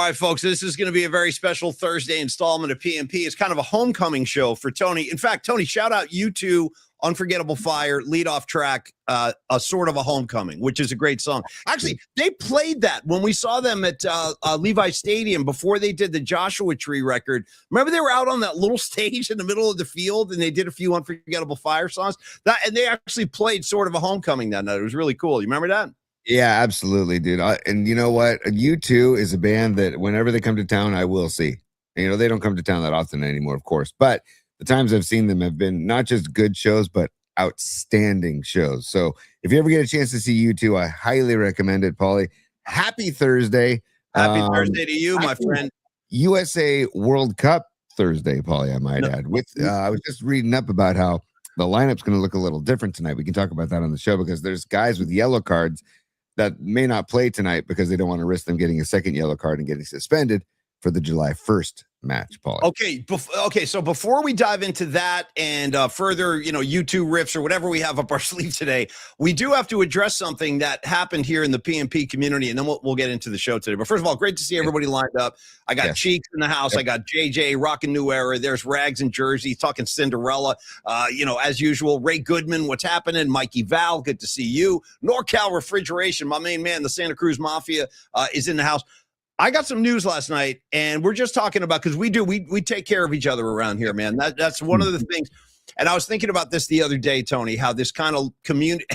right, folks, this is going to be a very special Thursday installment of PMP. It's kind of a homecoming show for Tony. In fact, Tony, shout out U2, Unforgettable Fire, leadoff track, a sort of a homecoming, which is a great song. Actually, they played that when we saw them at Levi Stadium before they did the Joshua Tree record. Remember they were out on that little stage in the middle of the field and they did a few Unforgettable Fire songs? And they actually played sort of a homecoming that night. It was really cool. You remember that? Yeah, absolutely, dude. And you know what? U2 is a band that whenever they come to town, I will see. And, they don't come to town that often anymore, of course. But the times I've seen them have been not just good shows, but outstanding shows. So if you ever get a chance to see U2, I highly recommend it, Paulie. Happy Thursday. Happy Thursday to you, my friend. USA World Cup Thursday, Paulie, I might add. I was just reading up about how the lineup's going to look a little different tonight. We can talk about that on the show because there's guys with yellow cards that may not play tonight because they don't want to risk them getting a second yellow card and getting suspended for the July 1st match, Paul. Okay. So before we dive into that and further, U2 riffs or whatever we have up our sleeve today, we do have to address something that happened here in the PMP community, and then we'll get into the show today. But first of all, great to see everybody lined up. I got Cheeks in the house. I got JJ rocking New Era. There's Rags and Jersey talking Cinderella. As usual, Ray Goodman, what's happening? Mikey Val, good to see you. NorCal Refrigeration, my main man, the Santa Cruz Mafia, is in the house. I got some news last night, and we're just talking about, because we take care of each other around here, man. That's one of the things. And I was thinking about this the other day, Tony, how this kind of community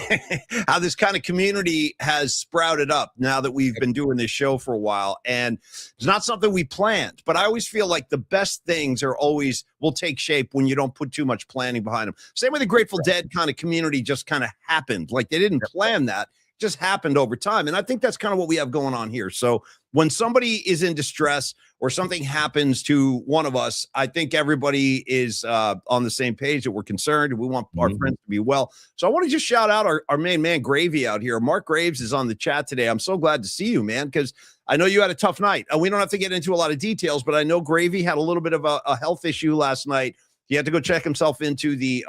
has sprouted up now that we've been doing this show for a while. And it's not something we planned, but I always feel like the best things will take shape when you don't put too much planning behind them. Same with the Grateful Dead kind of community just kind of happened. Like they didn't plan that. Just happened over time. And I think that's kind of what we have going on here. So when somebody is in distress or something happens to one of us, I think everybody is on the same page that we're concerned. We want our friends to be well. So I want to just shout out our main man, Gravy, out here. Mark Graves is on the chat today. I'm so glad to see you, man, because I know you had a tough night. We don't have to get into a lot of details, but I know Gravy had a little bit of a health issue last night. He had to go check himself into the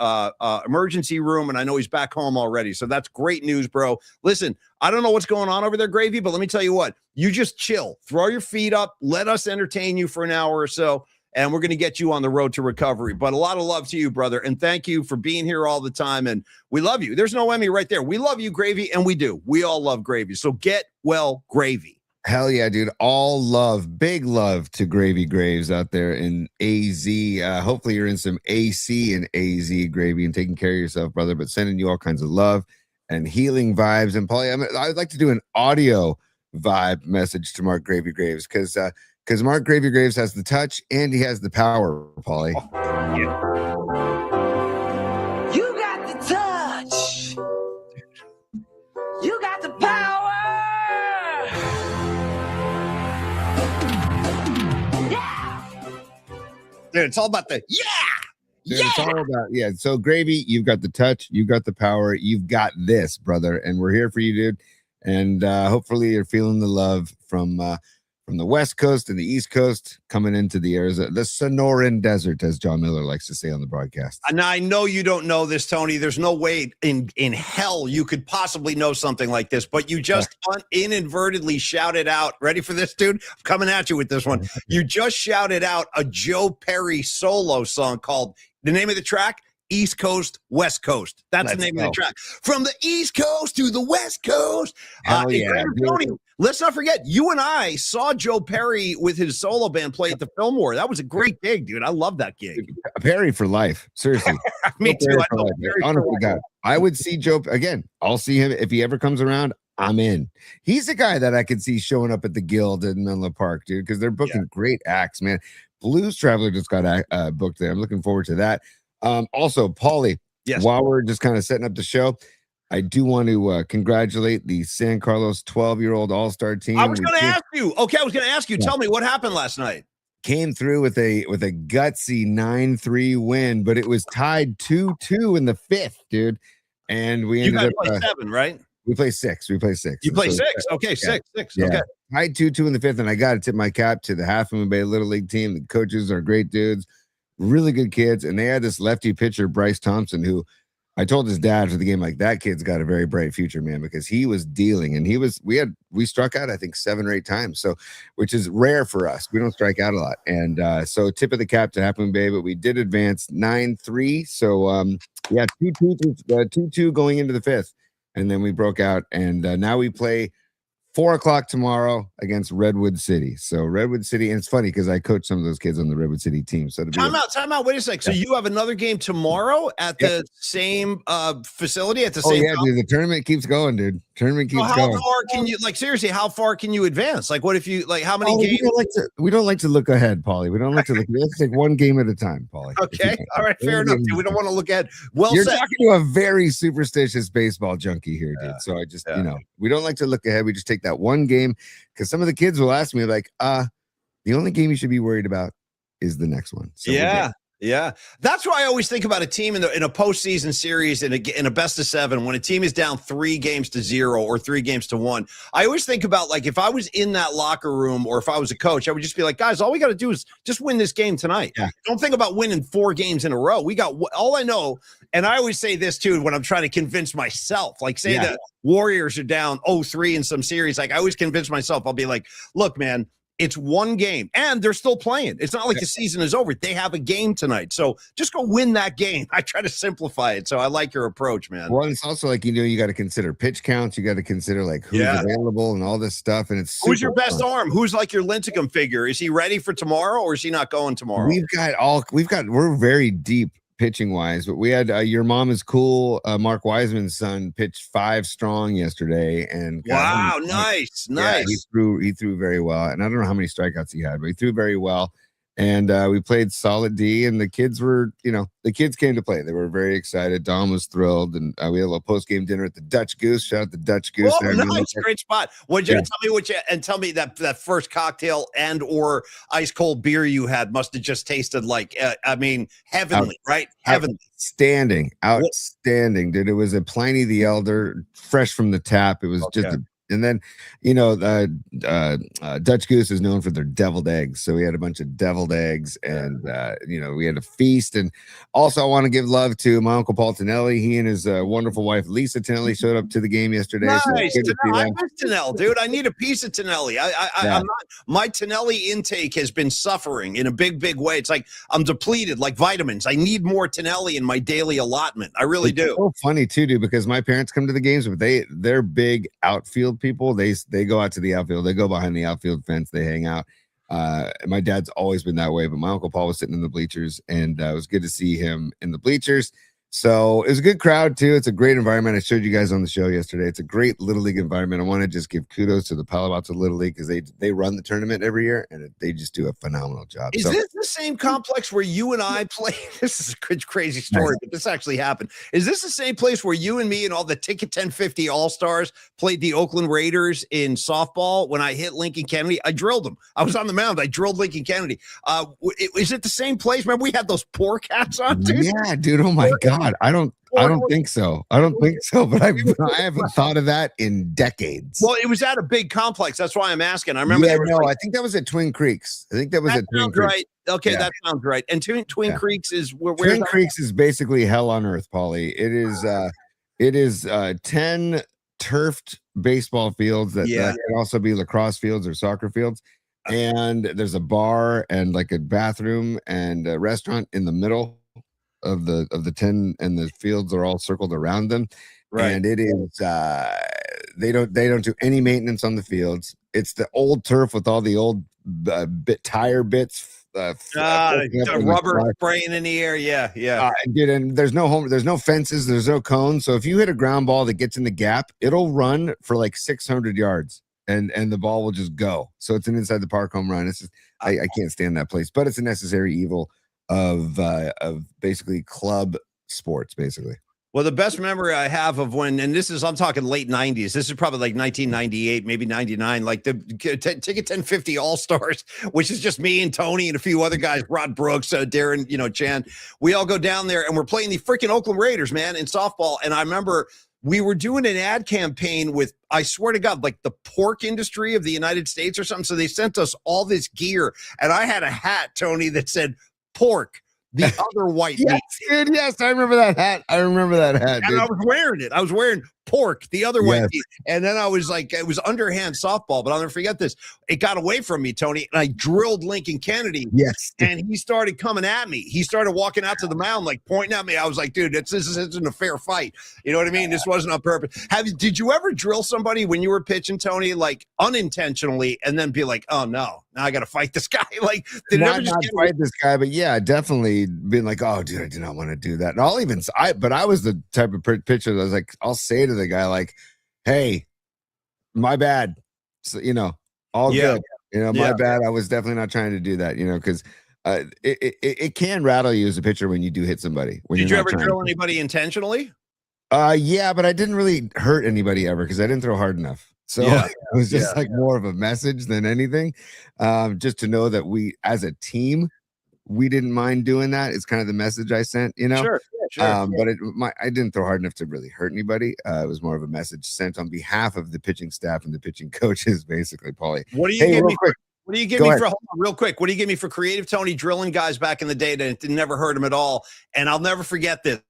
emergency room, and I know he's back home already. So that's great news, bro. Listen, I don't know what's going on over there, Gravy, but let me tell you what. You just chill. Throw your feet up. Let us entertain you for an hour or so, and we're going to get you on the road to recovery. But a lot of love to you, brother, and thank you for being here all the time, and we love you. There's no Emmy right there. We love you, Gravy, and we do. We all love Gravy. So get well, Gravy. Hell yeah, dude. All love, big love to Gravy Graves out there in AZ. Hopefully you're in some AC and AZ, Gravy, and taking care of yourself, brother, but sending you all kinds of love and healing vibes. And Paulie, I'd like to do an audio vibe message to Mark Gravy Graves because Mark Gravy Graves has the touch and he has the power, Paulie. Oh, yeah. You got the touch. You got the power. Dude, it's all about the Dude, it's all about So Gravy, you've got the touch, you've got the power, you've got this, brother, and we're here for you, dude. And hopefully you're feeling the love from the West Coast and the East Coast coming into the Arizona, the Sonoran Desert, as John Miller likes to say on the broadcast. And I know you don't know this, Tony. There's no way in hell you could possibly know something like this, but you just inadvertently shouted out. Ready for this, dude? I'm coming at you with this one. You just shouted out a Joe Perry solo song called, the name of the track, East Coast, West Coast. That's the name of the track. From the East Coast to the West Coast. Tony, let's not forget, you and I saw Joe Perry with his solo band play at the Fillmore. That was a great gig, dude. I love that gig. Perry for life. Seriously. Me too. Honestly, God, I would see Joe again. I'll see him if he ever comes around. I'm in. He's the guy that I could see showing up at the Guild in Menlo Park, dude, because they're booking great acts, man. Blues Traveler just got booked there. I'm looking forward to that. Also, Paulie, while we're just kind of setting up the show, I do want to congratulate the San Carlos 12-year-old all-star team. I was going to ask you. Okay, I was going to ask you. Tell me what happened last night. Came through with a gutsy 9-3 win, but it was tied 2-2 in the fifth, dude. And we ended up play 7, right? We play 6. You play 6. Okay, 6. Yeah. Okay. Tied 2-2 in the fifth, and I got to tip my cap to the Half Moon Bay Little League team. The coaches are great dudes. Really good kids, and they had this lefty pitcher, Bryce Thompson, who I told his dad for the game, like, that kid's got a very bright future, man, because he was dealing and we struck out, I think 7 or 8 times. So, which is rare for us. We don't strike out a lot. And so tip of the cap to Happen Bay, but we did advance 9-3. So yeah, 2-2 going into the 5th. And then we broke out. And now we play 4:00 tomorrow against Redwood City. So Redwood City, and it's funny because I coach some of those kids on the Redwood City team. So time out. Wait a sec. So you have another game tomorrow at the same facility at the same. Yeah, dude. The tournament keeps going, dude. Tournament keeps going. How far can you, like, seriously? How far can you advance? Like, what if you, like, how many games? We don't like to look ahead, Paulie. We don't like to look. Let's take one game at a time, Paulie. Okay, all right, fair enough. Dude. We don't want to look ahead. Well, you're talking to a very superstitious baseball junkie here, dude. So I just, we don't like to look ahead. We just take that one game. Because some of the kids will ask me, like, the only game you should be worried about is the next one. So yeah. That's why I always think about a team in a postseason series in a best of 7, when a team is down 3-0 or 3-1. I always think about, like, if I was in that locker room or if I was a coach, I would just be like, guys, all we got to do is just win this game tonight. Yeah. Don't think about winning 4 games in a row. We got all I know. And I always say this too when I'm trying to convince myself, like, say the Warriors are down 0-3 in some series. Like, I always convince myself, I'll be like, look, man, it's one game and they're still playing. It's not like the season is over. They have a game tonight. So just go win that game. I try to simplify it. So I like your approach, man. Well, it's also like, you got to consider pitch counts. You got to consider, like, who's available and all this stuff. And it's who's your best arm? Who's like your Lincecum figure? Is he ready for tomorrow or is he not going tomorrow? We're very deep pitching wise, but we had your mom is cool. Mark Wiseman's son pitched 5 strong yesterday, and wow, nice. He threw very well, and I don't know how many strikeouts he had, but he threw very well. And we played solid D, and the kids came to play. They were very excited. Dom was thrilled, and we had a little post-game dinner at the Dutch Goose. Shout out the Dutch Goose. Oh, nice, great spot. Tell me that first cocktail and or ice cold beer you had must have just tasted like, heavenly, right? Heavenly. Outstanding, dude. It was a Pliny the Elder, fresh from the tap. It was just and then, Dutch Goose is known for their deviled eggs. So we had a bunch of deviled eggs and, we had a feast. And also I want to give love to my Uncle Paul Tonelli. He and his wonderful wife, Lisa Tonelli, showed up to the game yesterday. Nice. So I miss Tonelli, dude. I need a piece of Tonelli. My Tonelli intake has been suffering in a big, big way. It's like I'm depleted like vitamins. I need more Tonelli in my daily allotment. I really do. It's so funny too, dude, because my parents come to the games, but they're big outfield people. They go out to the outfield. They go behind the outfield fence. They hang out. My dad's always been that way, but my Uncle Paul was sitting in the bleachers, and it was good to see him in the bleachers. So it was a good crowd too. It's a great environment. I showed you guys on the show yesterday. It's a great Little League environment. I want to just give kudos to the Palo Alto Little League because they run the tournament every year, and they just do a phenomenal job. Is this the same complex where you and I play? This is a crazy story, but this actually happened. Is this the same place where you and me and all the Ticket 1050 All-Stars played the Oakland Raiders in softball when I hit Lincoln Kennedy? I drilled them. I was on the mound. I drilled Lincoln Kennedy. Is it the same place? Remember we had those pork hats on, dude? Yeah, dude. Oh my God. I don't think so. But I haven't thought of that in decades. Well, it was at a big complex. That's why I'm asking. I remember. I think that was at Twin Creeks. That sounds right. Okay, that sounds right. And Twin Creeks is where Twin Creeks is basically hell on earth, Paulie. It is 10 turfed baseball fields that can also be lacrosse fields or soccer fields. And there's a bar and like a bathroom and a restaurant in the middle of the 10, and the fields are all circled around them. Right. And it is they don't do any maintenance on the fields. It's the old turf with all the old tire bits, rubber spraying in the air. And there's no fences, there's no cones. So if you hit a ground ball that gets in the gap, it'll run for like 600 yards. And the ball will just go. So it's an inside the park home run. It's just, I can't stand that place, but it's a necessary evil of basically club sports, basically. Well, the best memory I have of when, and I'm talking late 90s. This is probably like 1998, maybe 99, like the Ticket 1050 All-Stars, which is just me and Tony and a few other guys, Rod Brooks, Darren, Chan. We all go down there and we're playing the freaking Oakland Raiders, man, in softball. And I remember we were doing an ad campaign with, I swear to God, like the pork industry of the United States or something. So they sent us all this gear. And I had a hat, Tony, that said pork, the other white Yes, meat. dude. Yes, I remember that hat. And Dude. I was wearing it. I was wearing pork, the other white Yes. meat. And then I was like, it was underhand softball, but I'll never forget this. It got away from me, Tony, and I drilled Lincoln Kennedy. Yes. And he started coming at me. He started walking out to the mound, like pointing at me. I was like, dude, this isn't a fair fight. You know what I mean? This wasn't on purpose. Did you ever drill somebody when you were pitching, Tony, like unintentionally, and then be like, oh no, now I got to fight this guy? Like, did it ever just not fight this guy? But yeah, definitely been like, oh, dude, I do not want to do that. And I was the type of pitcher that was like, I'll say to the guy, like, hey, my bad. So, all good. My bad. I was definitely not trying to do that, because it can rattle you as a pitcher when you do hit somebody. Did you ever drill anybody intentionally? Yeah, but I didn't really hurt anybody ever because I didn't throw hard enough. So it was just like more of a message than anything. Just to know that we, as a team, we didn't mind doing that. It's kind of the message I sent, Sure. But I didn't throw hard enough to really hurt anybody. It was more of a message sent on behalf of the pitching staff and the pitching coaches, basically, Paulie. What do you give me? What do you give me for real quick? What do you give me for creative Tony drilling guys back in the day that it never hurt him at all? And I'll never forget this.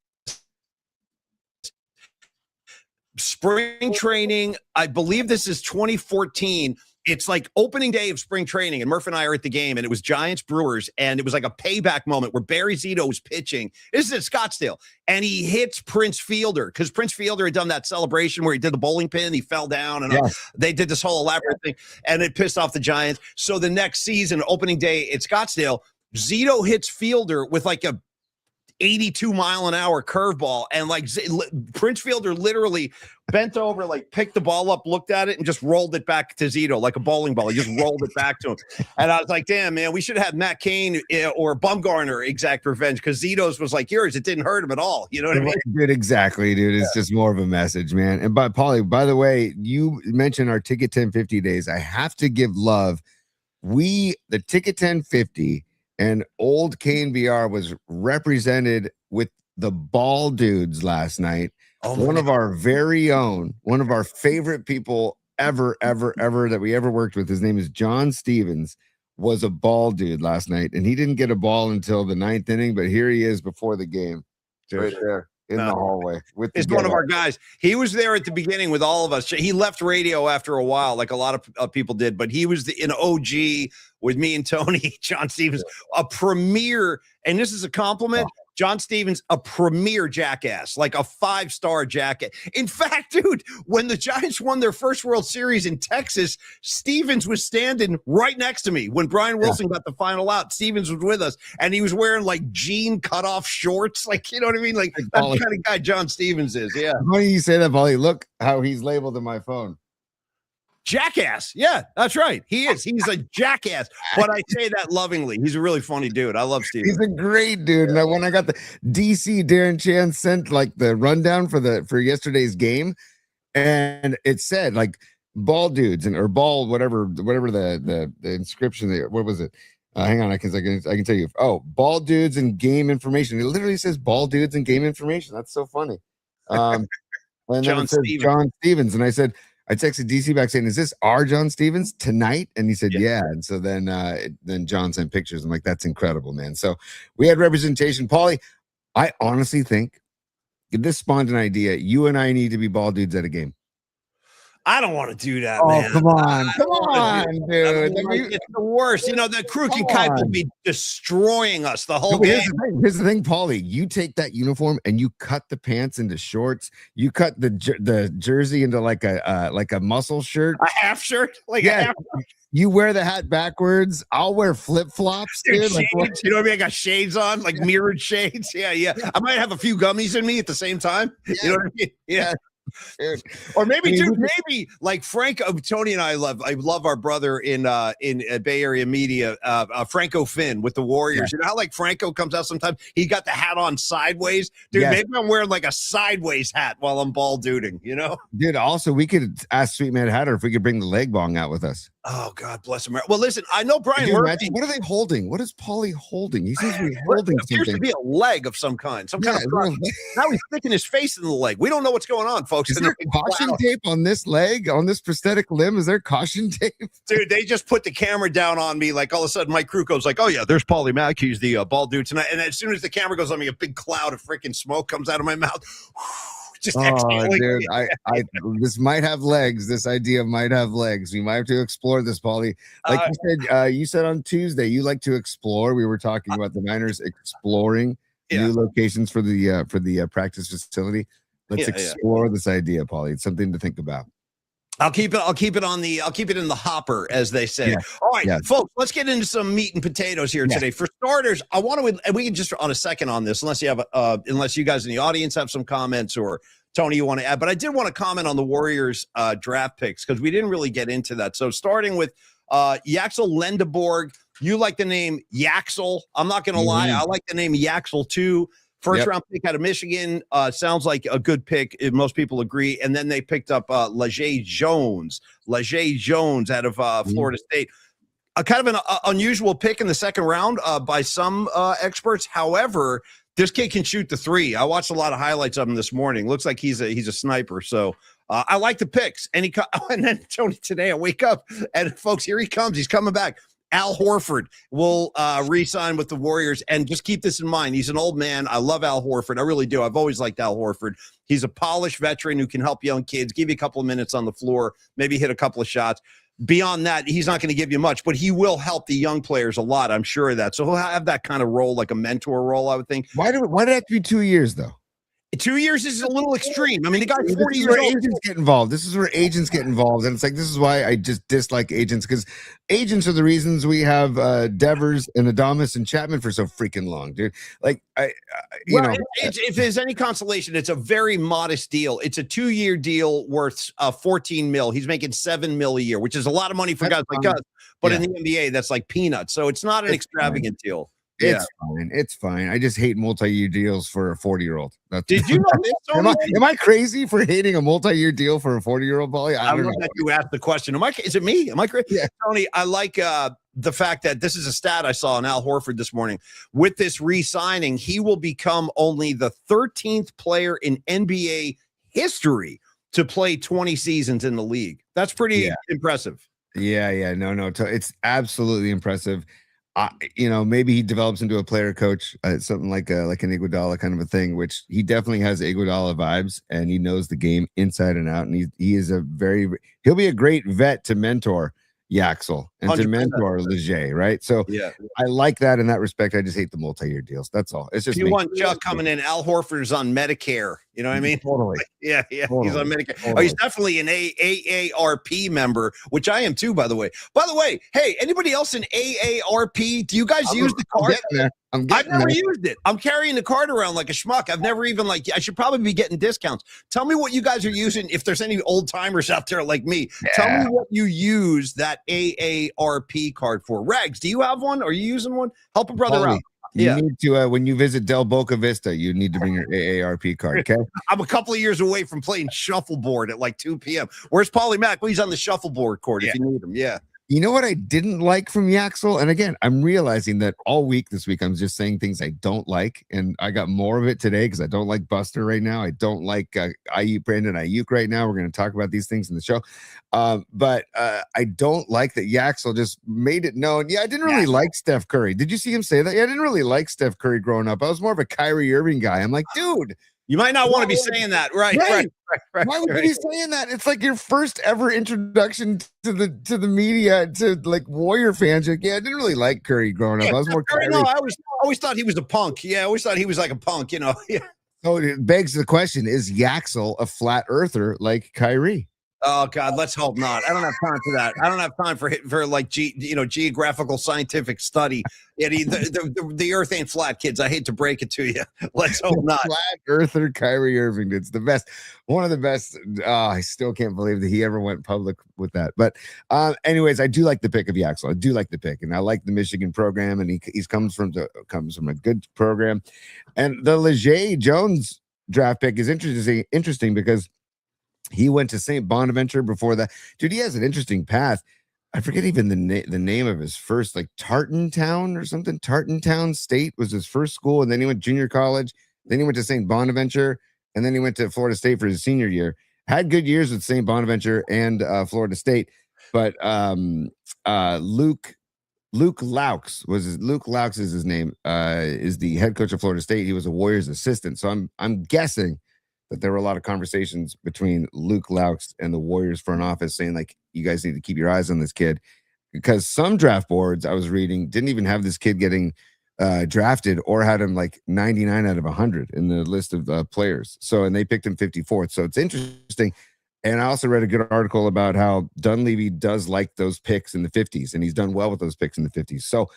Spring training, I believe this is 2014. It's like opening day of spring training, and Murph and I are at the game, and it was Giants Brewers, and it was like a payback moment where Barry Zito was pitching. This is at Scottsdale, and he hits Prince Fielder because Prince Fielder had done that celebration where he did the bowling pin, he fell down, and they did this whole elaborate thing, and it pissed off the Giants. So the next season, opening day at Scottsdale, Zito hits Fielder with like a 82-mile-an-hour curveball, and like Prince Fielder literally bent over, like picked the ball up, looked at it, and just rolled it back to Zito like a bowling ball. He just rolled it back to him. And I was like, damn, man, we should have Matt Cain or Bumgarner exact revenge, because Zito's was like yours. It didn't hurt him at all. You know what I mean? Dude, exactly, dude. It's just more of a message, man. And Paulie, by the way, you mentioned our Ticket 1050 days. I have to give love. The Ticket 1050 and old KNBR was represented with the Ball Dudes last night. One of our very own, one of our favorite people ever that we ever worked with. His name is John Stevens, was a Ball Dude last night. And he didn't get a ball until the 9th inning, but here he is before the game. Right there in the hallway. He's one of our guys. He was there at the beginning with all of us. He left radio after a while, like a lot of people did, but he was an OG with me and Tony. John Stevens, a premier, and this is a compliment. John Stevens, a premier jackass, like a 5-star jackass. In fact, dude, when the Giants won their first World Series in Texas, Stevens was standing right next to me. When Brian Wilson got the final out, Stevens was with us, and he was wearing like jean cutoff shorts. Like, you know what I mean? Like, that's the kind of guy John Stevens is. Yeah. Why do you say that, Paulie? Look how he's labeled in my phone. Jackass. Yeah, that's right. He is. He's a jackass. But I say that lovingly. He's a really funny dude. I love Steve. He's a great dude. And when I got the DC, Darren Chan sent like the rundown for yesterday's game, and it said like Ball Dudes or Ball whatever the inscription there. What was it? Hang on, I can tell you. Oh, Ball Dudes and game information. It literally says Ball Dudes and game information. That's so funny. And then it says John Stevens, and I texted DC back saying, "Is this our John Stevens tonight?" And he said, "Yeah." And so then John sent pictures. I'm like, "That's incredible, man." So we had representation. Paulie, I honestly think this spawned an idea. You and I need to be Ball Dudes at a game. I don't want to do that, man. Come on, dude. It's the worst. You know, the Kruk Kite will be destroying us the whole game. Here's the thing, Paulie. You take that uniform and you cut the pants into shorts. You cut the jersey into like a muscle shirt, a half shirt, a half. You wear the hat backwards. I'll wear flip-flops, dude. Shades, you know what I mean? I got shades on, like mirrored shades. Yeah. I might have a few gummies in me at the same time. Yeah. You know what I mean? Yeah. Or maybe, maybe like Tony and I love our brother in Bay Area media, Franco Finn with the Warriors. You know how like Franco comes out sometimes? He got the hat on sideways. Dude, maybe I'm wearing like a sideways hat while I'm ball duding, you know? Dude, also we could ask Sweet Mad Hatter if we could bring the leg bong out with us. Oh, God bless America. Well, listen, I know Brian Could you Murphy. imagine? What are they holding? What is Paulie holding? He seems to be holding appears to something. be a leg of some kind, some kind of product. Now he's sticking his face in the leg. We don't know what's going on, folks. Is there caution tape on this leg, on this prosthetic limb? Is there caution tape? Dude, they just put the camera down on me. Like all of a sudden, Mike Kruko's like, "Oh yeah, there's Paulie Mack. He's the bald dude tonight." And as soon as the camera goes on me, a big cloud of freaking smoke comes out of my mouth. Just exhaling. Dude, I this might have legs. This idea might have legs. We might have to explore this, Paulie. Like you said on Tuesday, you like to explore. We were talking about the Niners exploring new locations for the practice facility. Let's explore this idea, Paulie. It's something to think about. I'll keep it in the hopper, as they say. All right, folks, let's get into some meat and potatoes here today. For starters, I want to, and we can just on a second on this, unless you guys in the audience have some comments, or Tony, you want to add, but I did want to comment on the Warriors draft picks, because we didn't really get into that. So starting with Yaxel Lendeborg, you like the name Yaxel. I'm not going to lie. I like the name Yaxel too. First round pick out of Michigan, sounds like a good pick. Most people agree. And then they picked up Lajae Jones out of Florida State. Kind of an unusual pick in the second round by some experts. However, this kid can shoot the three. I watched a lot of highlights of him this morning. Looks like he's a sniper. So I like the picks. And then Tony, today I wake up and folks, here he comes. He's coming back. Al Horford will re-sign with the Warriors, and just keep this in mind. He's an old man. I love Al Horford. I really do. I've always liked Al Horford. He's a polished veteran who can help young kids, give you a couple of minutes on the floor, maybe hit a couple of shots. Beyond that, he's not going to give you much, but he will help the young players a lot. I'm sure of that. So he'll have that kind of role, like a mentor role, I would think. Why did it have to be 2 years, though? 2 years is a little extreme. I mean, the guy's 40 years old. Agents get involved. This is where agents get involved. And it's like, this is why I just dislike agents, because agents are the reasons we have Devers and Adamas and Chapman for so freaking long, dude. Like, if there's any consolation, it's a very modest deal. It's a 2-year deal worth $14 million. He's making $7 million a year, which is a lot of money for guys like us. But in the NBA, that's like peanuts. So it's not an extravagant deal. It's fine. It's fine. I just hate multi-year deals for a 40-year-old. Did you know this? Am I crazy for hating a multi-year deal for a 40-year-old, Paulie? I don't know. That you asked the question. Is it me? Am I crazy? Yeah. Tony, I like the fact that this is a stat I saw on Al Horford this morning. With this re-signing, he will become only the 13th player in NBA history to play 20 seasons in the league. That's pretty impressive. Yeah. No. It's absolutely impressive. Maybe he develops into a player coach, something like an Iguodala kind of a thing, which he definitely has Iguodala vibes, and he knows the game inside and out. And he is he'll be a great vet to mentor Yaxel and 100%. To mentor Lajae, right? So I like that in that respect. I just hate the multi-year deals. That's all. It's just you want Chuck coming in. Al Horford's on Medicare. You know what I mean? Totally. Yeah. Totally. He's on Medicare. Totally. Oh, he's definitely an AARP member, which I am too, by the way. Hey, anybody else in AARP? Do you guys use the card? I've never used it. I'm carrying the card around like a schmuck. I've never even I should probably be getting discounts. Tell me what you guys are using. If there's any old timers out there like me, tell me what you use that AARP card for. Rags, do you have one? Are you using one? Help a brother out. You need to, when you visit Del Boca Vista, you need to bring your AARP card, okay? I'm a couple of years away from playing shuffleboard at 2 p.m. Where's Paulie Mack? Well, he's on the shuffleboard court if you need him. Yeah. You know what I didn't like from Yaxel? And again, I'm realizing that all week this week, I'm just saying things I don't like. And I got more of it today because I don't like Buster right now. I don't like Brandon Ayuk right now. We're going to talk about these things in the show. But I don't like that Yaxel just made it known. Yeah, I didn't really like Steph Curry. Did you see him say that? Yeah, I didn't really like Steph Curry growing up. I was more of a Kyrie Irving guy. I'm like, dude. You might not want to be saying that, right? Why would you be saying that? It's like your first ever introduction to the media, to Warrior fans. I didn't really like Curry growing up. I was more Kyrie. No, I always thought he was a punk. Yeah, I always thought he was like a punk. Yeah. So it begs the question: is Yaxel a flat earther like Kyrie? Oh God, let's hope not. I don't have time for that. I don't have time for geographical scientific study. The earth ain't flat, kids. I hate to break it to you. Let's hope not. Flat earther Kyrie Irving. It's the best. One of the best. I still can't believe that he ever went public with that. But anyways, I do like the pick of Yaxel. I do like the pick, and I like the Michigan program, and he comes from a good program. And the Lajae Jones draft pick is interesting because he went to St. Bonaventure before that. Dude, he has an interesting path. I forget even the name of his first, like Tartantown or something. Tartantown State was his first school, and then he went junior college. Then he went to St. Bonaventure, and then he went to Florida State for his senior year. Had good years with St. Bonaventure and Florida State, but Luke Laux Luke Laux is his name. Is the head coach of Florida State. He was a Warriors assistant, so I'm guessing that there were a lot of conversations between Luke Laux and the Warriors front office saying, like, you guys need to keep your eyes on this kid, because some draft boards I was reading didn't even have this kid getting drafted, or had him like 99 out of 100 in the list of players. So, and they picked him 54th. So it's interesting. And I also read a good article about how Dunleavy does like those picks in the 50s, and he's done well with those picks in the 50s. So,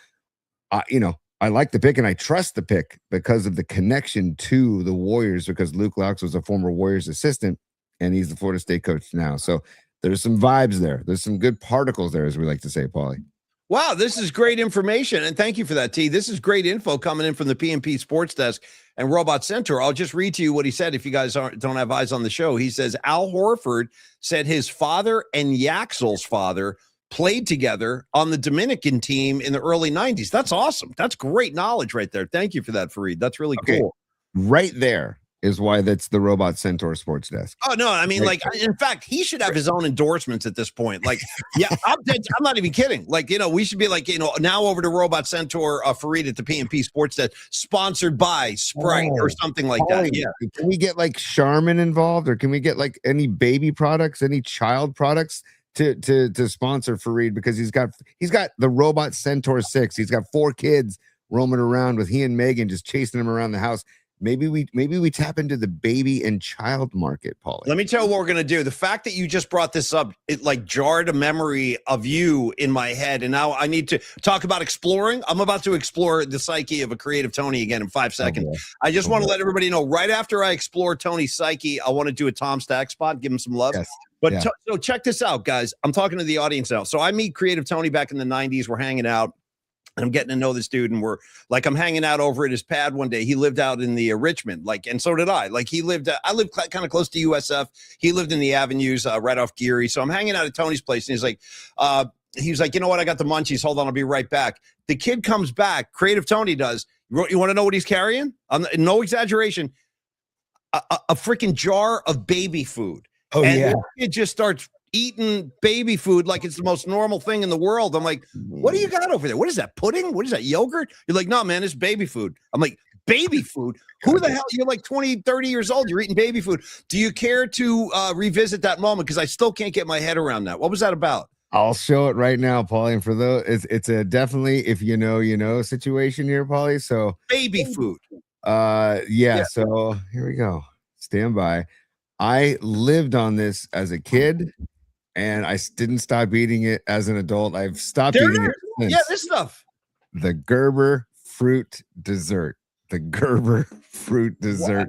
I like the pick and I trust the pick because of the connection to the Warriors, because Luke Laux was a former Warriors assistant and he's the Florida State coach now. So there's some vibes there. There's some good particles there, as we like to say, Paulie. Wow, this is great information. And thank you for that, T. This is great info coming in from the PNP Sports Desk and Robot Center. I'll just read to you what he said if you guys don't have eyes on the show. He says, Al Horford said his father and Yaxel's father played together on the Dominican team in the early 90s. That's awesome. That's great knowledge right there. Thank you for that, Fareed. That's really cool. Right there is why that's the Robot Centaur Sports Desk. Oh, no, I mean, right. like, in fact, he should have his own endorsements at this point. Like, yeah, I'm not even kidding. Like, we should be like, now over to Robot Centaur Fareed at the PNP Sports Desk, sponsored by Sprite or something like that. Yeah. Can we get like Charmin involved, or can we get like any baby products, any child products to sponsor Fareed, because he's got the Robot Centaur 6. He's got 4 kids roaming around with he and Megan just chasing him around the house. Maybe we tap into the baby and child market, Paulie. Let me tell you what we're going to do. The fact that you just brought this up, it like jarred a memory of you in my head. And now I need to talk about exploring. I'm about to explore the psyche of a creative Tony again in 5 seconds. I just want to let everybody know, right after I explore Tony's psyche, I want to do a Tom Stack spot, give him some love. Yes. But so check this out, guys. I'm talking to the audience now. So I meet Creative Tony back in the 90s. We're hanging out. And I'm getting to know this dude, and I'm hanging out over at his pad one day. He lived out in the Richmond, and so did I. Like, I lived kind of close to USF. He lived in the Avenues, right off Geary. So I'm hanging out at Tony's place, and he's like, you know what? I got the munchies. Hold on, I'll be right back. The kid comes back. Creative Tony does. You want to know what he's carrying? No exaggeration. A freaking jar of baby food. Oh, and yeah. The kid just starts eating baby food like it's the most normal thing in the world. I'm like, what do you got over there? What is that, pudding? What is that, yogurt? You're like, no, man, it's baby food. I'm like, baby food? Who the hell? You're like 20, 30 years old. You're eating baby food. Do you care to revisit that moment? Because I still can't get my head around that. What was that about? I'll show it right now, Paulie. And for those, it's a definitely, if you know situation here, Paulie. So baby food. Yeah. So here we go. Stand by. I lived on this as a kid, and I didn't stop eating it as an adult. I've stopped eating it since. Yeah, this stuff. The Gerber fruit dessert. The Gerber fruit dessert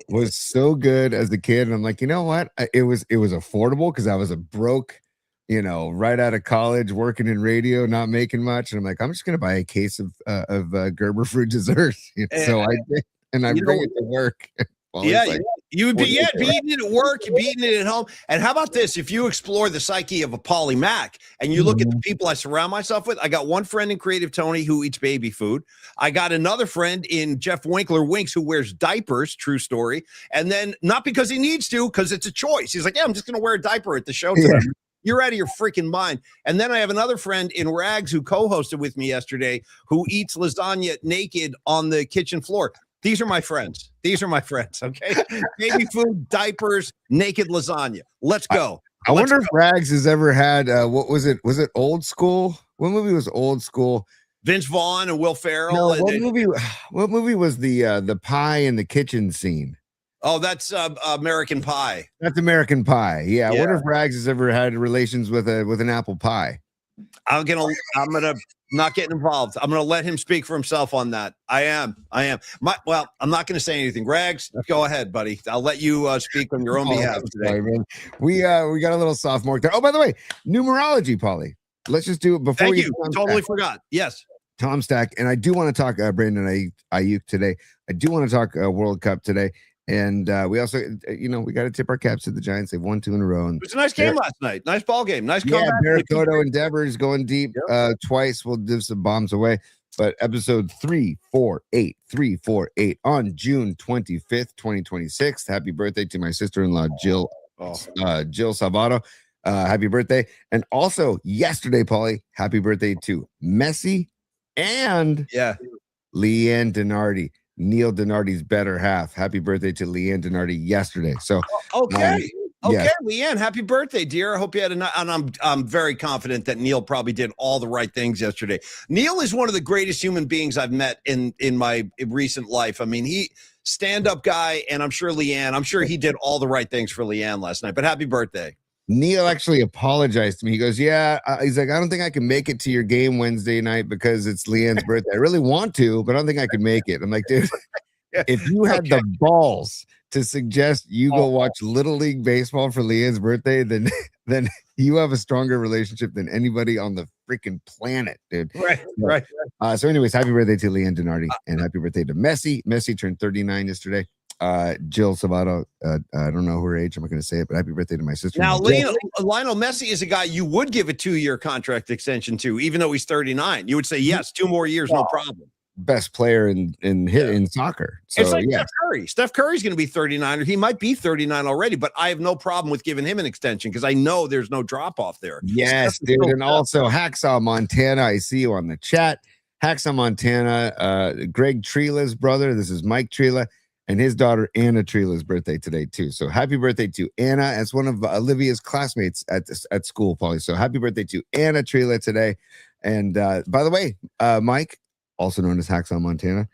was so good as a kid. And I'm like, you know what? It was affordable because I was a broke, right out of college, working in radio, not making much. And I'm like, I'm just going to buy a case of Gerber fruit dessert. So I did, and I bring it to work. You would be eating it at work, you'd be eating it at home. And how about this? If you explore the psyche of a Paulie Mac and you look at the people I surround myself with, I got one friend in Creative Tony who eats baby food. I got another friend in Jeff Winkler Winks who wears diapers, true story. And then not because he needs to, because it's a choice. He's like, yeah, I'm just going to wear a diaper at the show today. Yeah. You're out of your freaking mind. And then I have another friend in Rags who co-hosted with me yesterday who eats lasagna naked on the kitchen floor. These are my friends. Okay. Baby food, diapers, naked lasagna. Let's go. I wonder if Rags has ever had, what was it? Was it Old School? What movie was Old School? Vince Vaughn and Will Ferrell. No, what movie was the pie in the kitchen scene? Oh, that's American Pie. That's American Pie. Yeah. I wonder if Rags has ever had relations with an apple pie. I'm gonna not get involved. I'm gonna let him speak for himself on that. I am. I'm not gonna say anything. Rags, go ahead, buddy. I'll let you speak on your own behalf today. Sorry, man. We got a little sophomore there. Oh, by the way, numerology, Paulie. Let's just do it before. Thank you. Totally forgot. Yes. Tom Stack, and I do want to talk Brandon Ayuk today. I do want to talk World Cup today, And we also, we got to tip our caps to the Giants. They've won 2 in a row. And It was a nice game last night. Nice ball game. Nice comeback. Bericoto Endeavors going deep twice. We'll give some bombs away. But episode 348 on June 25th, 2026. Happy birthday to my sister-in-law, Jill Salvato. Happy birthday. And also yesterday, Paulie, happy birthday to Messi and Leanne Denardi. Neil Denardi's better half. Happy birthday to Leanne Denardi yesterday. So okay, Leanne, happy birthday, dear. I hope you had and I'm very confident that Neil probably did all the right things yesterday. Neil is one of the greatest human beings I've met in my recent life. I mean, he stand-up guy, and I'm sure he did all the right things for Leanne last night. But happy birthday. Neil actually apologized to me. He goes, he's like, I don't think I can make it to your game Wednesday night because it's Leanne's birthday. I really want to, but I don't think I can make it. I'm like, dude, if you had the balls to suggest you go watch Little League Baseball for Leanne's birthday, then you have a stronger relationship than anybody on the freaking planet, dude. Right. So anyways, happy birthday to Leanne Denardi and happy birthday to Messi. Messi turned 39 yesterday. Jill Salvato, I don't know her age. I'm not going to say it, but happy birthday to my sister. Now, Lionel Messi is a guy you would give a 2-year contract extension to, even though he's 39. You would say, yes, 2 more years, no problem. Best player in soccer. So, it's like Steph Curry. Steph Curry's going to be 39, or he might be 39 already, but I have no problem with giving him an extension because I know there's no drop off there. Yes, dude. And also Hacksaw Montana. I see you on the chat. Hacksaw Montana, Greg Trila's brother. This is Mike Trila. And his daughter, Anna Trila's birthday today, too. So happy birthday to Anna. As one of Olivia's classmates at school, Paulie. So happy birthday to Anna Trila today. And by the way, Mike, also known as Hacksaw Montana,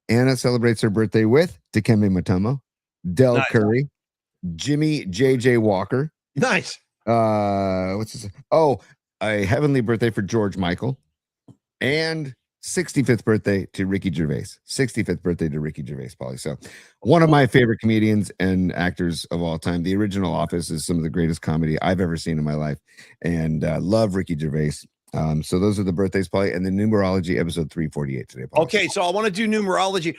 Anna celebrates her birthday with Dikembe Mutombo, Del Curry, Jimmy J.J. Walker. Nice. What's this? Oh, a heavenly birthday for George Michael. And 65th birthday to Ricky Gervais. 65th birthday to Ricky Gervais, Paulie. So one of my favorite comedians and actors of all time. The original Office is some of the greatest comedy I've ever seen in my life. And love Ricky Gervais. So those are the birthdays, Paulie. And the numerology, episode 348 today, Paulie. Okay, so I want to do numerology.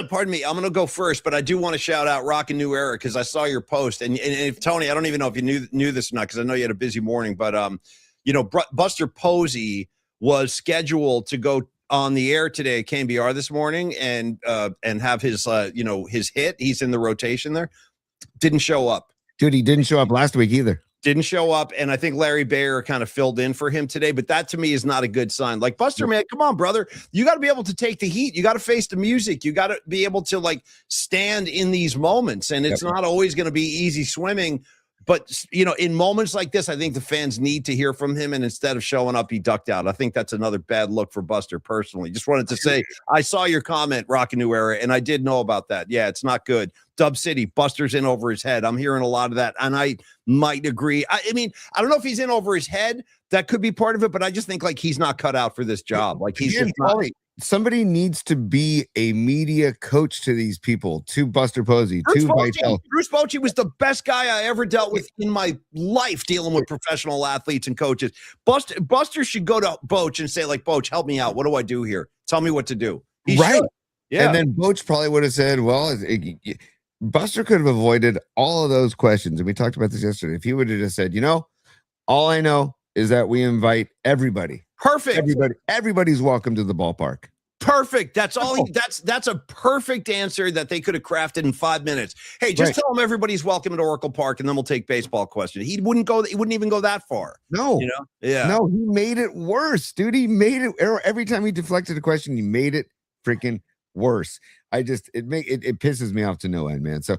Pardon me. I'm going to go first, but I do want to shout out Rockin' New Era because I saw your post. And if Tony, I don't even know if you knew this or not because I know you had a busy morning. But, Buster Posey was scheduled to go on the air today at KBR this morning and have his his hit. He's in the rotation there. Didn't show up. Dude, he didn't show up last week either. Didn't show up, and I think Larry Baer kind of filled in for him today, but that to me is not a good sign. Like, Buster, man, come on, brother. You got to be able to take the heat. You got to face the music. You got to be able to, stand in these moments, and it's not always going to be easy swimming. But, in moments like this, I think the fans need to hear from him. And instead of showing up, he ducked out. I think that's another bad look for Buster personally. Just wanted to say, I saw your comment, Rockin' New Era, and I did know about that. Yeah, it's not good. Dub City, Buster's in over his head. I'm hearing a lot of that. And I might agree. I mean, I don't know if he's in over his head. That could be part of it. But I just think he's not cut out for this job. He's just not. Somebody needs to be a media coach to these people, to Buster Posey, to Vitel. Bruce Bochy was the best guy I ever dealt with in my life dealing with professional athletes and coaches. Buster should go to Boch and say, Boch, help me out. What do I do here? Tell me what to do. He should. Yeah. And then Boch probably would have said, well, Buster could have avoided all of those questions. And we talked about this yesterday. If he would have just said, all I know is that we invite everybody. Perfect. Everybody's welcome to the ballpark. Perfect. That's all. That's a perfect answer that they could have crafted in 5 minutes. Hey, just tell them everybody's welcome at Oracle Park, and then we'll take baseball questions. He wouldn't even go that far. No, Yeah. No, he made it worse, dude. He made it every time he deflected a question. He made it freaking worse. It pisses me off to no end, man. So,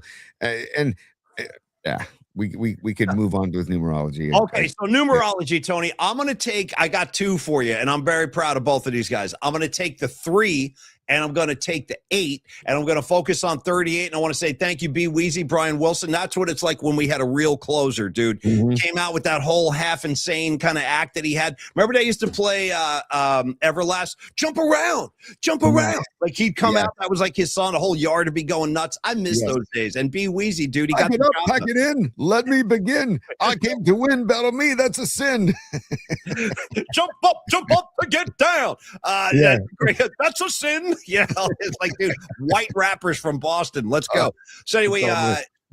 we could move on with numerology. Okay, so numerology, Tony. I got 2 for you, and I'm very proud of both of these guys. I'm going to take the 3, and I'm going to take the 8, and I'm going to focus on 38. And I want to say thank you, B. Weezy, Brian Wilson. That's what it's like when we had a real closer, dude. Mm-hmm. Came out with that whole half insane kind of act that he had. Remember they used to play Everlast, jump around. He'd come out. That was like his song. The whole yard would be going nuts. I miss those days. And B. Weezy, dude, he got the job pack it in. Let me begin. I came to win. Battle me. That's a sin. Jump up to get down. Great. That's a sin. You know, it's like, dude, white rappers from Boston. Let's go. So anyway,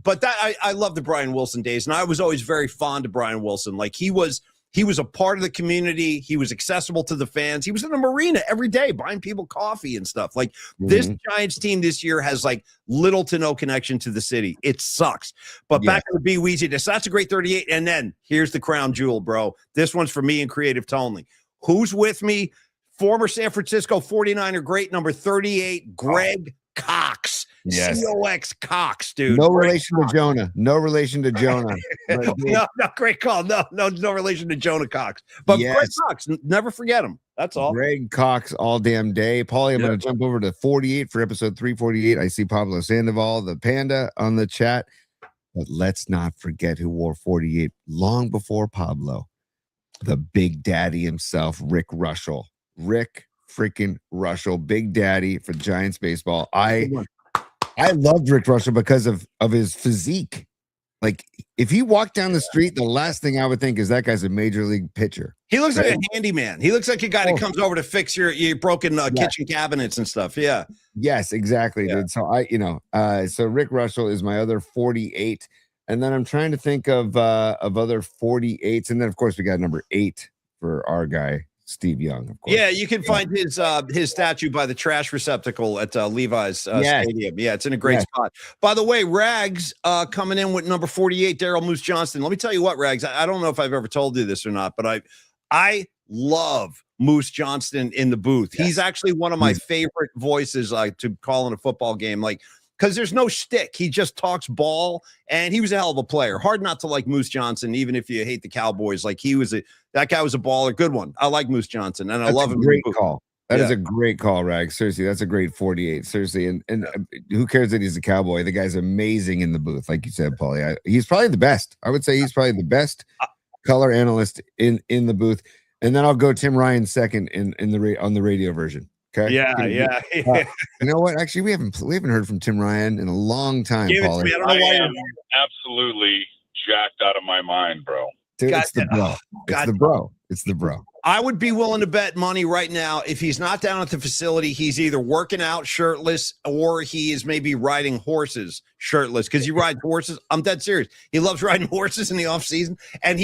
but that I love the Brian Wilson days, and I was always very fond of Brian Wilson. Like he was a part of the community. He was accessible to the fans. He was in the marina every day buying people coffee and stuff. Like this Giants team this year has like little to no connection to the city. It sucks. But back to the Be Weezy, so that's a great 38. And then here's the crown jewel, bro. This one's for me and Creative Tonely. Who's with me? Former San Francisco 49er great, number 38, Greg Cox. Yes. COX Cox, dude. No relation to Jonah. No relation to Jonah. No, great call. No relation to Jonah Cox. But Greg Cox, never forget him. That's all. Greg Cox all damn day. Paulie, I'm going to jump over to 48 for episode 348. I see Pablo Sandoval, the panda, on the chat. But let's not forget who wore 48 long before Pablo. The Big Daddy himself, Rick Russell. Rick freaking Russell, Big Daddy for Giants baseball. I loved Rick Russell because of his physique. Like if he walked down the street, the last thing I would think is that guy's a major league pitcher. He looks like a handyman. He looks like a guy that comes over to fix your broken kitchen cabinets and stuff. Yeah. Yes, exactly, dude. So so Rick Russell is my other 48. And then I'm trying to think of other 48s. And then of course we got number 8 for our guy, Steve Young, of course. Yeah, you can find his statue by the trash receptacle at Levi's Stadium. Yeah, it's in a great spot. By the way, Rags coming in with number 48, Daryl Moose Johnston. Let me tell you what, Rags, I don't know if I've ever told you this or not, but I love Moose Johnston in the booth. He's actually one of my favorite voices to call in a football game. Like, because there's no shtick. He just talks ball, and he was a hell of a player. Hard not to like Moose Johnson, even if you hate the Cowboys. Like that guy was a baller, good one. I like Moose Johnson, and I love him. Great call. That is a great call, Rag. Seriously, that's a great 48. Seriously, and who cares that he's a Cowboy? The guy's amazing in the booth, like you said, Paulie. He's probably the best. I would say he's probably the best color analyst in the booth. And then I'll go Tim Ryan second on the radio version. Okay. Yeah. You know what? Actually, we haven't heard from Tim Ryan in a long time. Paulie. I am absolutely jacked out of my mind, bro. Dude, it's the bro. It's the bro. I would be willing to bet money right now if he's not down at the facility, he's either working out shirtless or he is maybe riding horses shirtless because he rides horses. I'm dead serious. He loves riding horses in the off season, and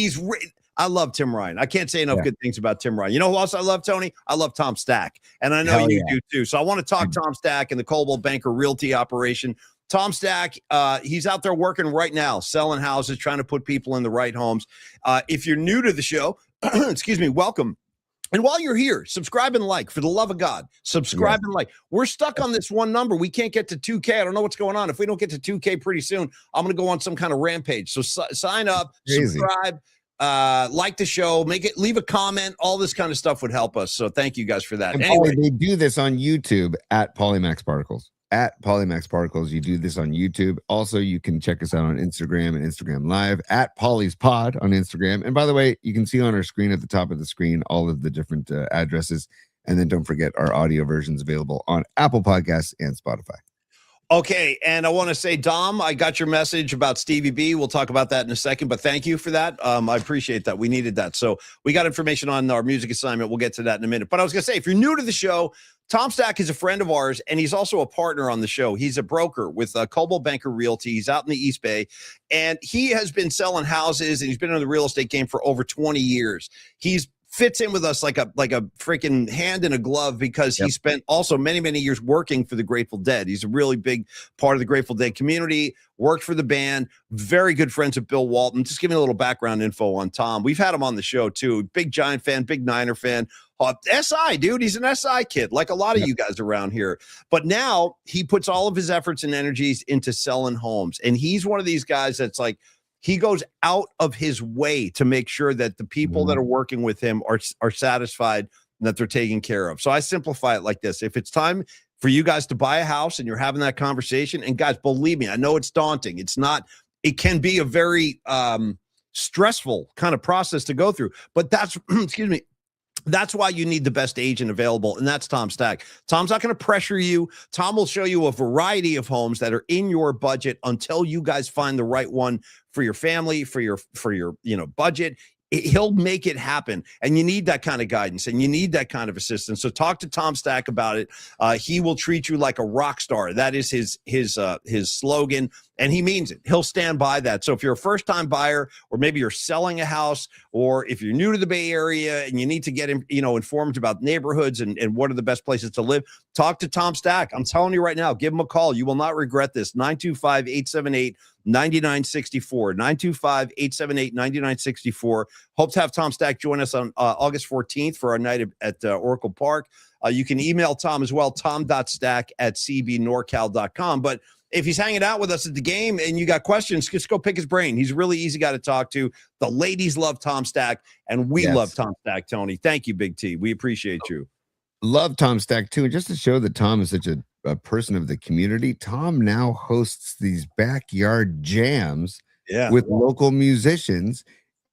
I love Tim Ryan. I can't say enough good things about Tim Ryan. You know who else I love, Tony? I love Tom Stack, and I know you do too. So I want to talk Tom Stack and the Coldwell Banker Realty operation. Tom Stack, he's out there working right now, selling houses, trying to put people in the right homes. If you're new to the show, excuse me, welcome. And while you're here, subscribe and like. For the love of God, subscribe and like. We're stuck on this one number. We can't get to 2K. I don't know what's going on. If we don't get to 2K pretty soon, I'm going to go on some kind of rampage. So sign up, subscribe. Like the show, leave a comment, all this kind of stuff would help us. So thank you guys for that. And anyway, Paulie, they do this on YouTube at Polymax Particles. At Polymax Particles, you do this on YouTube. Also, you can check us out on Instagram and Instagram Live at Paulie's Pod on Instagram. And by the way, you can see on our screen at the top of the screen all of the different addresses. And then don't forget our audio versions available on Apple Podcasts and Spotify. Okay, and I want to say, Dom, I got your message about Stevie B. We'll talk about that in a second, but thank you for that. I appreciate that. We needed that. So we got information on our music assignment. We'll get to that in a minute. But I was going to say, if you're new to the show, Tom Stack is a friend of ours, and he's also a partner on the show. He's a broker with Coldwell Banker Realty. He's out in the East Bay, and he has been selling houses, and he's been in the real estate game for over 20 years. He's fits in with us like a freaking hand in a glove because he spent also many, many years working for the Grateful Dead. He's a really big part of the Grateful Dead community, worked for the band, very good friends with Bill Walton. Just give me a little background info on Tom. We've had him on the show too. Big Giant fan, big Niner fan. SI, dude. He's an SI kid, like a lot of you guys around here. But now he puts all of his efforts and energies into selling homes. And he's one of these guys that's like, he goes out of his way to make sure that the people that are working with him are satisfied and that they're taken care of. So I simplify it like this. If it's time for you guys to buy a house and you're having that conversation, and guys, believe me, I know it's daunting. It can be a very stressful kind of process to go through, but that's, excuse me, that's why you need the best agent available, and that's Tom Stack. Tom's not going to pressure you. Tom will show you a variety of homes that are in your budget until you guys find the right one for your family, for your budget. he'll make it happen. And you need that kind of guidance and you need that kind of assistance. So talk to Tom Stack about it. He will treat you like a rock star. That is his slogan. And he means it. He'll stand by that. So if you're a first-time buyer, or maybe you're selling a house, or if you're new to the Bay Area and you need to get informed about neighborhoods and what are the best places to live, talk to Tom Stack. I'm telling you right now, give him a call. You will not regret this. 925-878-9964. 925-878-9964. Hope to have Tom Stack join us on August 14th for our night at Oracle Park. You can email Tom as well, tom.stack@cbnorcal.com. But if he's hanging out with us at the game and you got questions, just go pick his brain. He's a really easy guy to talk to. The ladies love Tom Stack, and we love Tom Stack, Tony. Thank you, Big T. We appreciate you. Love Tom Stack, too. And just to show that Tom is such a person of the community, Tom now hosts these backyard jams with local musicians,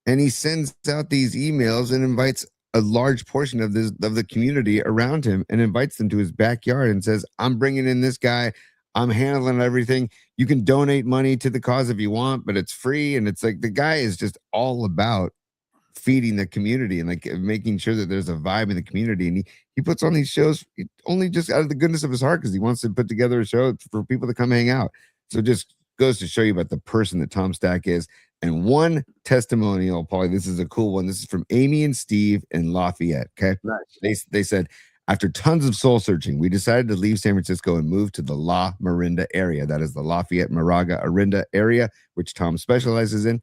and he sends out these emails and invites a large portion of the community around him and invites them to his backyard and says, I'm bringing in this guy. I'm handling everything. You can donate money to the cause if you want, but it's free. And it's like the guy is just all about feeding the community and like making sure that there's a vibe in the community. And he puts on these shows only just out of the goodness of his heart because he wants to put together a show for people to come hang out. So it just goes to show you about the person that Tom Stack is. And one testimonial, Paulie, this is a cool one. This is from Amy and Steve in Lafayette. Okay. Nice. They said, after tons of soul searching, we decided to leave San Francisco and move to the La Miranda area. That is the Lafayette, Moraga, Orinda area, which Tom specializes in.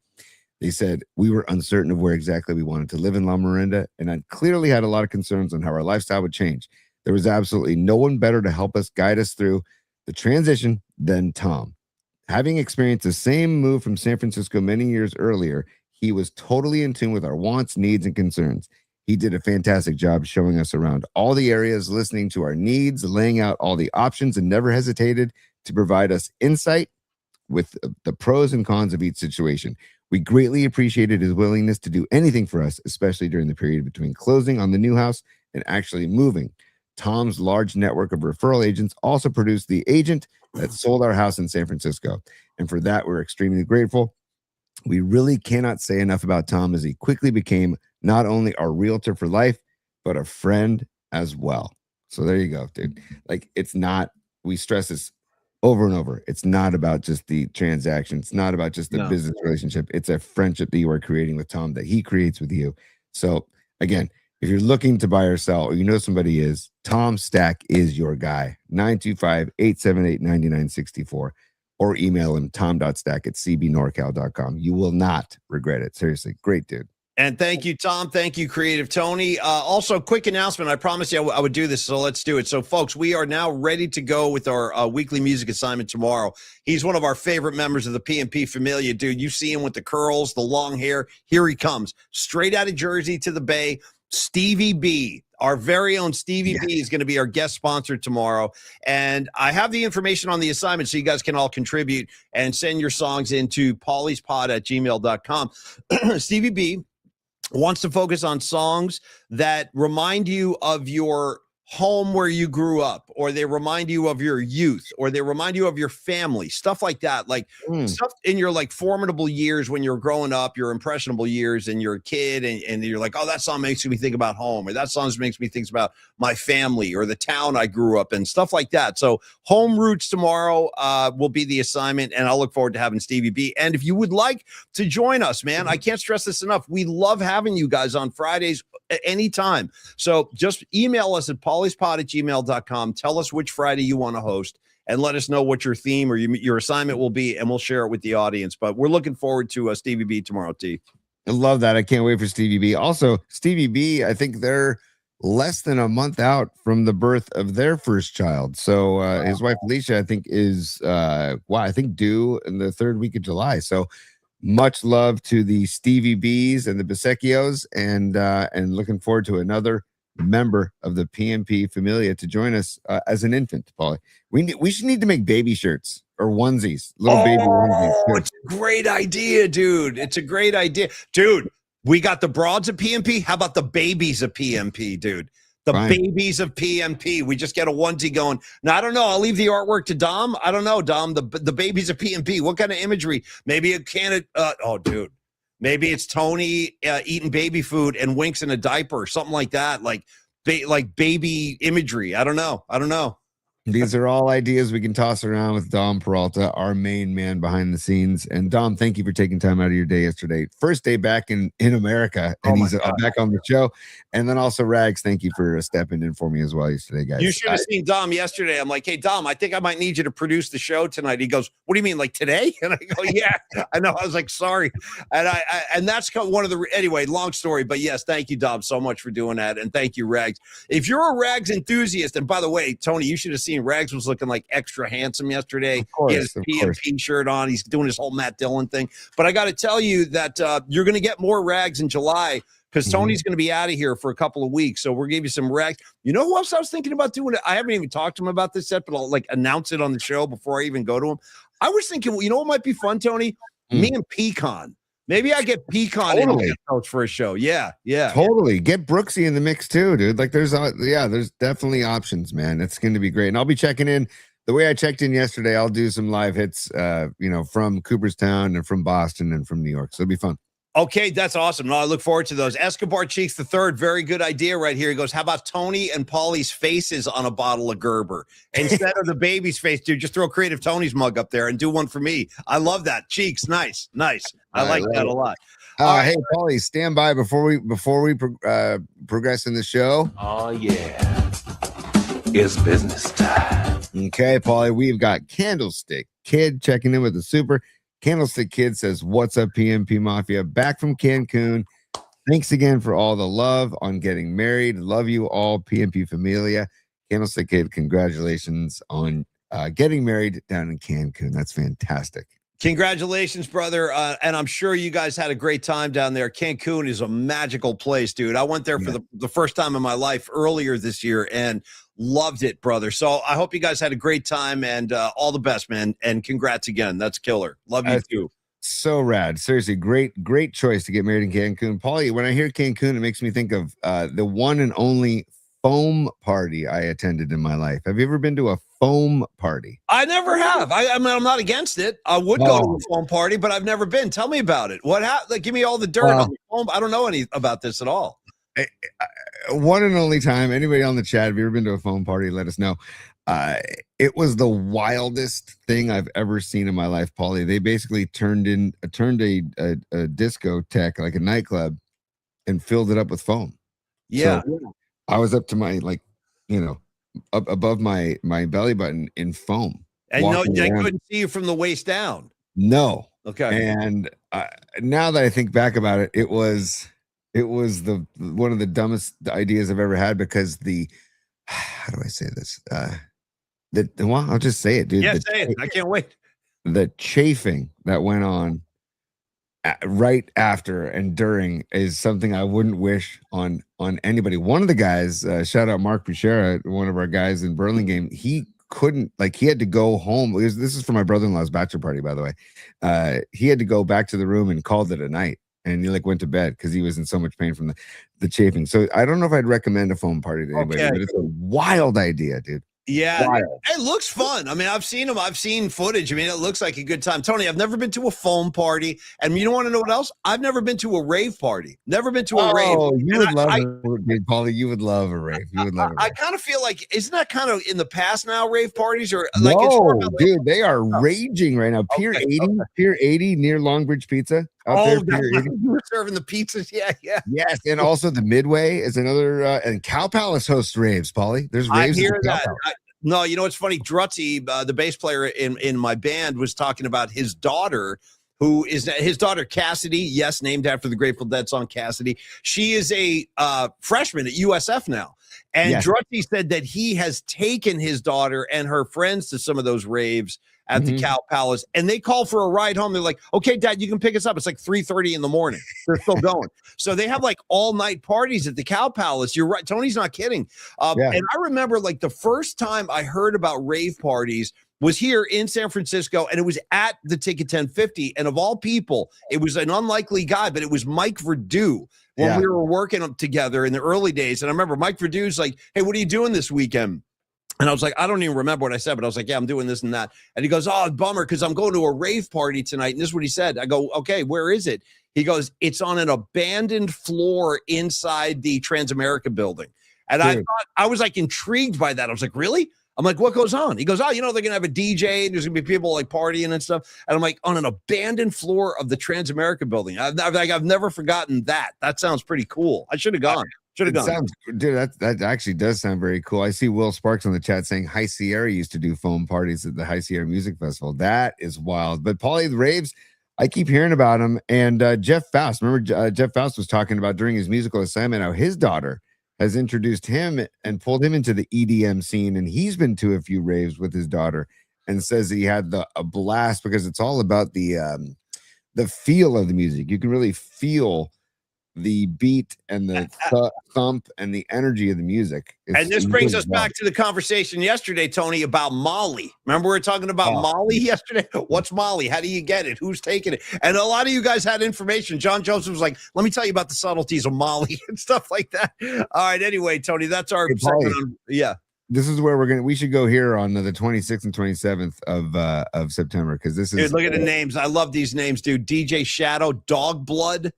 They said, we were uncertain of where exactly we wanted to live in La Miranda, and I clearly had a lot of concerns on how our lifestyle would change. There was absolutely no one better to help us guide us through the transition than Tom. Having experienced the same move from San Francisco many years earlier, he was totally in tune with our wants, needs, and concerns. He did a fantastic job showing us around all the areas, listening to our needs, laying out all the options, and never hesitated to provide us insight with the pros and cons of each situation. We greatly appreciated his willingness to do anything for us, especially during the period between closing on the new house and actually moving. Tom's large network of referral agents also produced the agent that sold our house in San Francisco. And for that, we're extremely grateful. We really cannot say enough about Tom as he quickly became not only our realtor for life, but a friend as well. So there you go, dude. Like, it's not, we stress this over and over. It's not about just the transaction. It's not about just the business relationship. It's a friendship that you are creating with Tom that he creates with you. So again, if you're looking to buy or sell, or you know somebody is, Tom Stack is your guy. 925-878-9964. Or email him, tom.stack@cbnorcal.com. You will not regret it. Seriously, great dude. And thank you, Tom. Thank you, Creative Tony. Also, quick announcement. I promised you I would do this, so let's do it. So, folks, we are now ready to go with our weekly music assignment tomorrow. He's one of our favorite members of the PMP Familia, dude. You see him with the curls, the long hair. Here he comes, straight out of Jersey to the Bay. Stevie B, our very own Stevie B, is going to be our guest sponsor tomorrow. And I have the information on the assignment so you guys can all contribute and send your songs into pauliespod@gmail.com. Stevie B wants to focus on songs that remind you of your home where you grew up, or they remind you of your youth, or they remind you of your family, stuff like that, like stuff in your like formidable years when you're growing up, your impressionable years, and you're a kid, and you're like, oh, that song makes me think about home, or that song makes me think about my family or the town I grew up in, stuff like that. So home roots tomorrow will be the assignment, and I'll look forward to having Stevie B. And if you would like to join us, man, I can't stress this enough. We love having you guys on Fridays at any time. So just email us at pauliespod@gmail.com. Tell us which Friday you want to host and let us know what your theme or your assignment will be, and we'll share it with the audience. But we're looking forward to Stevie B tomorrow, T. I love that. I can't wait for Stevie B. Also, Stevie B, I think they're less than a month out from the birth of their first child. So his wife, Alicia, I think is, due in the third week of July. So much love to the Stevie B's and the Bisecchios, and looking forward to another member of the PMP Familia to join us as an infant, Paulie. We should need to make baby shirts or onesies, little baby onesies. It's a great idea, dude. It's a great idea. Dude, we got the broads of PMP. How about the babies of PMP, dude? Babies of PMP. We just get a onesie going. Now, I don't know. I'll leave the artwork to Dom. I don't know, Dom. The babies of PMP. What kind of imagery? Maybe a can of, dude. Maybe it's Tony eating baby food and Winks in a diaper, something like that, like baby imagery. I don't know. These are all ideas we can toss around with Dom Peralta, our main man behind the scenes. And Dom, thank you for taking time out of your day yesterday. First day back in America, and he's back on the show. And then also Rags, thank you for stepping in for me as well yesterday, guys. You should have seen Dom yesterday. I'm like, hey, Dom, I think I might need you to produce the show tonight. He goes, what do you mean, like today? And I go, yeah, I know. I was like, sorry. And and that's one of the, anyway, long story. But yes, thank you, Dom, so much for doing that. And thank you, Rags. If you're a Rags enthusiast, and by the way, Tony, you should have seen Rags was looking like extra handsome yesterday. Of course, he has his PMP shirt on. He's doing his whole Matt Dillon thing. But I got to tell you that you're going to get more Rags in July because Tony's going to be out of here for a couple of weeks. So we'll give you some Rags. You know who else I was thinking about doing it? I haven't even talked to him about this yet, but I'll like announce it on the show before I even go to him. I was thinking, you know what might be fun, Tony? Me and Pecan. Maybe I get Pecan in coach for a show. Yeah. Totally. Get Brooksy in the mix too, dude. Like there's definitely options, man. It's going to be great. And I'll be checking in. The way I checked in yesterday, I'll do some live hits, from Cooperstown and from Boston and from New York. So it'll be fun. Okay, that's awesome. No, I look forward to those. Escobar Cheeks the Third, very good idea right here. He goes, how about Tony and Paulie's faces on a bottle of Gerber? Instead of the baby's face, dude, just throw Creative Tony's mug up there and do one for me. I love that. Cheeks, nice. I like that a lot. Hey, Paulie, stand by before we progress in the show. Oh, yeah. It's business time. Okay, Paulie, we've got Candlestick Kid checking in with the super. Candlestick Kid says, what's up, PMP Mafia? Back from Cancun. Thanks again for all the love on getting married. Love you all, PMP Familia. Candlestick Kid, congratulations on getting married down in Cancun. That's fantastic. Congratulations, brother. And I'm sure you guys had a great time down there. Cancun is a magical place, dude. I went there for the first time in my life earlier this year and loved it, brother. So I hope you guys had a great time and all the best, man. And congrats again. That's killer. Love you too. So rad. Seriously, great choice to get married in Cancun. Paulie, when I hear Cancun, it makes me think of the one and only foam party I attended in my life. Have you ever been to a foam party? I never have. I mean, I'm not against it. I would go to a foam party, but I've never been. Tell me about it. What happened? Like, give me all the dirt on the foam. I don't know any about this at all. One and only time. Anybody on the chat, have you ever been to a foam party? Let us know. It was the wildest thing I've ever seen in my life, Paulie. They basically turned a discotheque, like a nightclub, and filled it up with foam. Yeah. So I was up to my up above my belly button in foam. And no, I couldn't see you from the waist down. No. Okay. And now that I think back about it, it was the one of the dumbest ideas I've ever had because how do I say this? Well, I'll just say it, dude. Yeah, say it. I can't wait. The chafing that went on right after and during is something I wouldn't wish on anybody. One of the guys, shout out Mark Pichera, one of our guys in Burlingame, he couldn't, he had to go home. This is for my brother-in-law's bachelor party, by the way. He had to go back to the room and called it a night. And he went to bed because he was in so much pain from the chafing. So I don't know if I'd recommend a foam party to anybody, but it's a wild idea, dude. Yeah, it looks fun. I mean, I've seen them. I've seen footage. I mean, it looks like a good time. Tony, I've never been to a foam party. And you don't want to know what else? I've never been to a rave party. Never been to a rave. Oh, you would love it, Paulie. You would love a rave. You would love it. I kind of feel like, isn't that kind of in the past now, rave parties? Or dude, they are raging right now. Pier 80 near Longbridge Pizza. You were serving the pizzas. Yeah. Yes, and also the Midway is another, and Cow Palace hosts raves, Paulie. There's raves. I hear that. No, you know what's funny? Drutzy, the bass player in my band, was talking about his daughter, who is his daughter Cassidy. Yes, named after the Grateful Dead song Cassidy. She is a freshman at USF now. And Drutzy said that he has taken his daughter and her friends to some of those raves at the Cow Palace, and they call for a ride home. They're like, okay, Dad, you can pick us up. It's 3:30 in the morning. They're still going. So they have all night parties at the Cow Palace. You're right. Tony's not kidding. And I remember the first time I heard about rave parties was here in San Francisco, and it was at the Ticket 1050. And of all people, it was an unlikely guy, but it was Mike Verdew when we were working together in the early days. And I remember Mike Verdew's like, hey, what are you doing this weekend? And I was like, I don't even remember what I said, but I was like, yeah, I'm doing this and that. And he goes, oh, bummer, because I'm going to a rave party tonight. And this is what he said. I go, okay, where is it? He goes, it's on an abandoned floor inside the Transamerica building. And I thought, I was like intrigued by that. I was like, really? I'm like, what goes on? He goes, oh, they're going to have a DJ and there's going to be people like partying and stuff. And I'm like, on an abandoned floor of the Transamerica building. I've never forgotten that. That sounds pretty cool. I should have gone. Should have gone. Dude, that actually does sound very cool. I see Will Sparks on the chat saying High Sierra used to do foam parties at the High Sierra Music Festival. That is wild. But Paulie, the raves, I keep hearing about him. And Jeff Faust, remember Jeff Faust was talking about during his musical assignment how his daughter has introduced him and pulled him into the EDM scene. And he's been to a few raves with his daughter and says he had a blast because it's all about the feel of the music. You can really feel the beat and the thump and the energy of the music. And this brings us back to the conversation yesterday, Tony, about Mahle. Remember we were talking about Mahle yesterday? What's Mahle? How do you get it? Who's taking it? And a lot of you guys had information. John Joseph was like, let me tell you about the subtleties of Mahle and stuff like that. All right. Anyway, Tony, that's our segment on, This is where we should go here on the 26th and 27th of September, because this is, dude, look at the names. I love these names, dude. DJ Shadow, Dog Blood.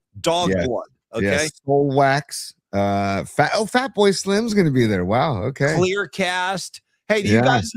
Okay. Yes, Soul Wax. Fat Boy Slim's gonna be there. Wow. Okay. Clear Cast. Hey, do you guys?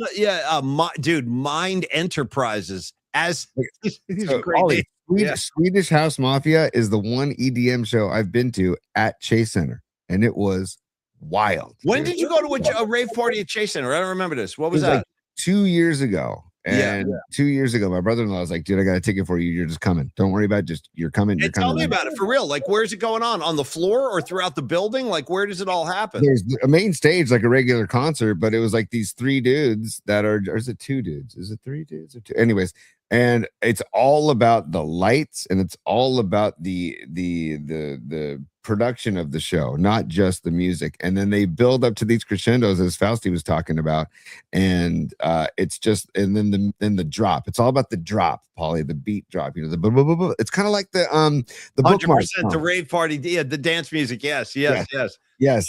Dude, Mind Enterprises. These are great names. Swedish House Mafia is the one EDM show I've been to at Chase Center, and it was wild. When did you go to a rave party at Chase Center? I don't remember this. What was that? Like 2 years ago. And 2 years ago, my brother-in-law was like, dude, I got a ticket for you. You're just coming. Don't worry about it. You're coming. You're coming. Tell me about it for real. Like, where's it going on the floor or throughout the building? Like, where does it all happen? There's a main stage, like a regular concert, but it was like these three dudes or is it two dudes? Is it three dudes or two? Anyways, and it's all about the lights and it's all about the production of the show, not just the music. And then they build up to these crescendos, as Fausti was talking about, and it's just, and then the drop. It's all about the drop, Paulie, the beat drop. You know, it's kind of like the 100% the rave party, the dance music. Yes.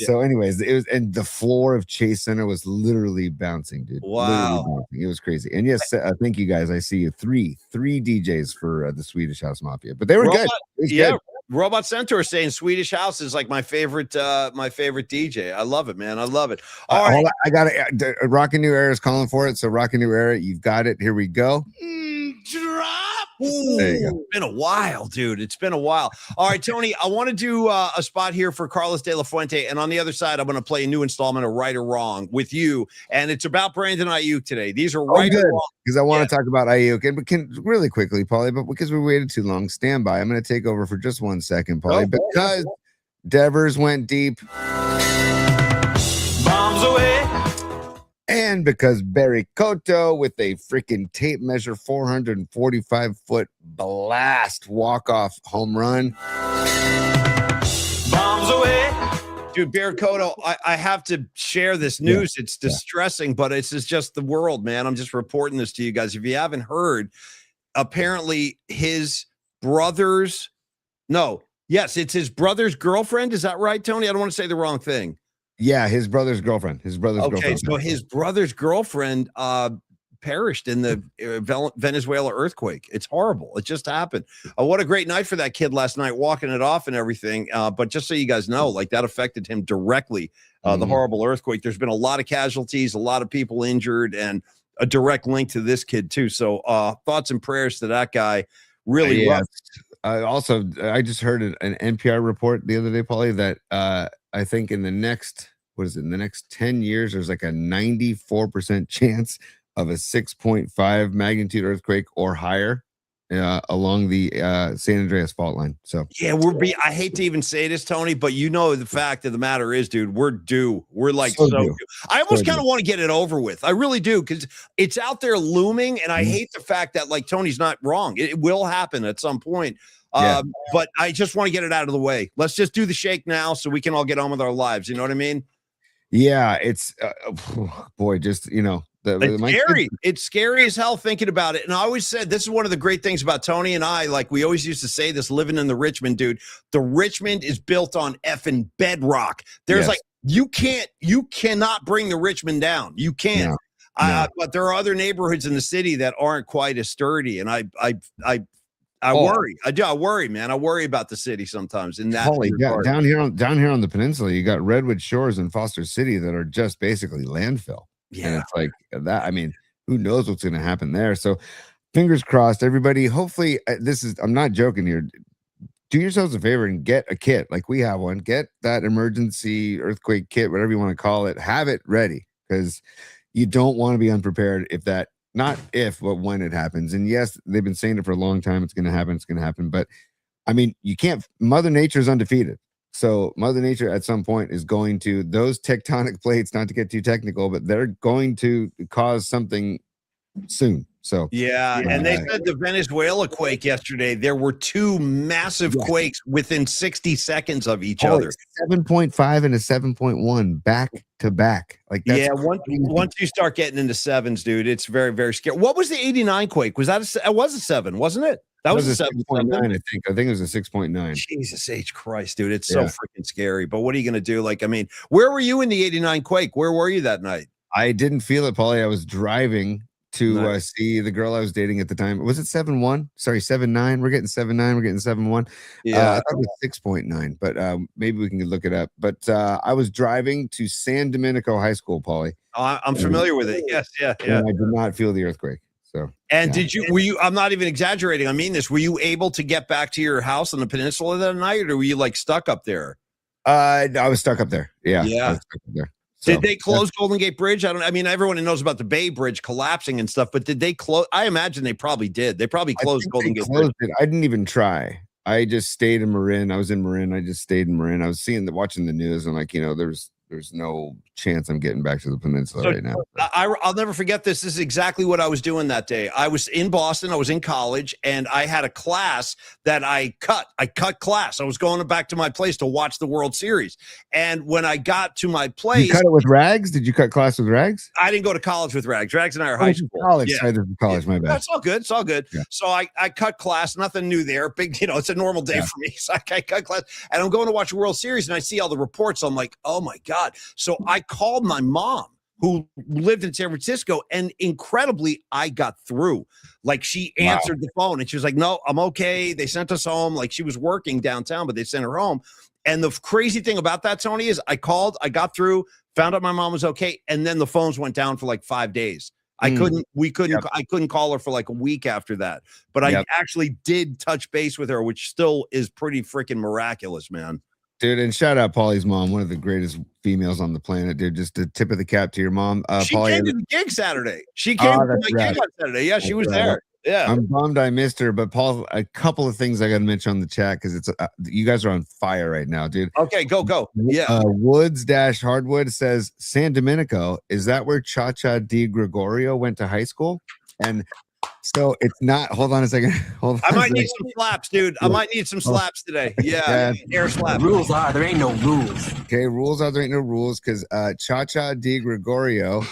So, anyways, it was, and the floor of Chase Center was literally bouncing, dude. Wow, it was crazy. And yes, thank you guys. I see you three DJs for the Swedish House Mafia, but they were good. Good. Robot Centaur saying Swedish House is like my favorite DJ. I love it, man. I love it. All right. I got it. Rockin' New Era is calling for it. So Rockin' New Era, you've got it. Here we go. Drop. It's been a while, dude. It's been a while. All right, Tony, I want to do a spot here for Carlos De La Fuente. And on the other side, I'm going to play a new installment of Right or Wrong with you. And it's about Brandon Ayuk today. These are right or wrong. Because I want to talk about Ayuk. And can really quickly, Paulie, but because we waited too long, stand by. I'm going to take over for just 1 second, Paulie, because Devers went deep. Bombs away. And because Bericoto with a freaking tape measure 445-foot blast walk-off home run. Bombs away. Dude, Bericoto, I have to share this news. It's distressing, but it's just the world, man. I'm just reporting this to you guys. If you haven't heard, apparently it's his brother's girlfriend. Is that right, Tony? I don't want to say the wrong thing. Yeah, his brother's girlfriend. Okay, so his brother's girlfriend perished in the Venezuela earthquake. It's horrible. It just happened. What a great night for that kid last night, walking it off and everything. But just so you guys know, like that affected him directly. The horrible earthquake. There's been a lot of casualties, a lot of people injured, and a direct link to this kid too. So thoughts and prayers to that guy. Really rough. I just heard an NPR report the other day, Paulie, that I think in the next 10 years, there's like a 94% chance of a 6.5 magnitude earthquake or higher along the San Andreas fault line. So yeah, I hate to even say this, Tony, but you know the fact of the matter is, dude, we're due. We're like so due. I almost kind of want to get it over with. I really do, because it's out there looming, and I hate the fact that, like, Tony's not wrong. It will happen at some point. But I just want to get it out of the way. Let's just do the shake now so we can all get on with our lives. You know what I mean? Yeah, it's boy, just, you know, it's scary. It's scary as hell thinking about it. And I always said, this is one of the great things about Tony and I, like we always used to say this, living in the Richmond, dude. The Richmond is built on effing bedrock. There's like you cannot bring the Richmond down. You can't. No. But there are other neighborhoods in the city that aren't quite as sturdy, and I Oh. worry. I worry, man. I worry about the city sometimes. In that Holy, regard. down here on the peninsula, you got Redwood Shores and Foster City that are just basically landfill. Yeah. And it's like that. I mean, who knows what's going to happen there? So, fingers crossed, everybody. Hopefully, I'm not joking here. Do yourselves a favor and get a kit like we have one. Get that emergency earthquake kit, whatever you want to call it. Have it ready, because you don't want to be unprepared not if, but when it happens. And yes, they've been saying it for a long time. It's going to happen. It's going to happen. But I mean, you can't. Mother Nature is undefeated. So Mother Nature at some point is going to, those tectonic plates, not to get too technical, but they're going to cause something soon. So yeah, and they said the Venezuela quake yesterday, there were two massive quakes within 60 seconds of each other. 7.5 and a 7.1 back to back. Like that's once you start getting into sevens, dude, it's very, very scary. What was the 89 quake? Was that it was a 7, wasn't it? That was a 7.9, I think. I think it was a 6.9. Jesus H. Christ, dude. It's so freaking scary. But what are you going to do? Like, I mean, where were you in the 89 quake? Where were you that night? I didn't feel it, Paulie. I was driving to see the girl I was dating at the time. Was it 7.1? Sorry, 7.9. We're getting 7.9. We're getting 7.1. Yeah. I thought it was 6.9, but maybe we can look it up. But I was driving to San Domenico High School, Paulie. I'm familiar with it. Yes, yeah. And I did not feel the earthquake. So, and were you, I'm not even exaggerating, I mean this, were you able to get back to your house on the peninsula that night, or were you like stuck up there? I was stuck up there. Yeah. I was stuck up there. So, did they close Golden Gate Bridge? I mean, everyone knows about the Bay Bridge collapsing and stuff, but did they close? I imagine they probably did. They probably closed Golden Gate Bridge. I didn't even try. I just stayed in Marin. I was in Marin. I just stayed in Marin. I was watching the news. I'm like, there's no chance I'm getting back to the peninsula right now. I'll never forget this. This is exactly what I was doing that day. I was in Boston. I was in college, and I had a class that I cut. I cut class. I was going back to my place to watch the World Series. And when I got to my place, you cut it with Rags? Did you cut class with Rags? I didn't go to college with Rags. Rags and I are high school. College, college. My bad. That's all good. It's all good. Yeah. So I cut class. Nothing new there. Big, it's a normal day for me. So I cut class, and I'm going to watch the World Series, and I see all the reports. I'm like, oh my God. So I called my mom, who lived in San Francisco, and incredibly, I got through. Like, she answered the phone, and she was like, no, I'm okay. They sent us home. Like, she was working downtown, but they sent her home. And the crazy thing about that, Tony, is I called, I got through, found out my mom was okay, and then the phones went down for like 5 days. I couldn't call her for like a week after that. But I actually did touch base with her, which still is pretty freaking miraculous, man. Dude, and shout out Paulie's mom, one of the greatest females on the planet, dude. Just a tip of the cap to your mom. She came to the gig Saturday. She came to my gig on Saturday. Yeah, she was there. Yeah, I'm bummed I missed her, but Paul, a couple of things I got to mention on the chat because it's you guys are on fire right now, dude. Okay, go. Yeah. Woods-Hardwood says San Domenico. Is that where Cha-Cha Di Gregorio went to high school? And so it's not. Hold on a second. I might need some slaps, dude. I might need some slaps today. Yeah, air slaps. Rules are there ain't no rules. Okay, rules are there ain't no rules because Cha-Cha Di Gregorio.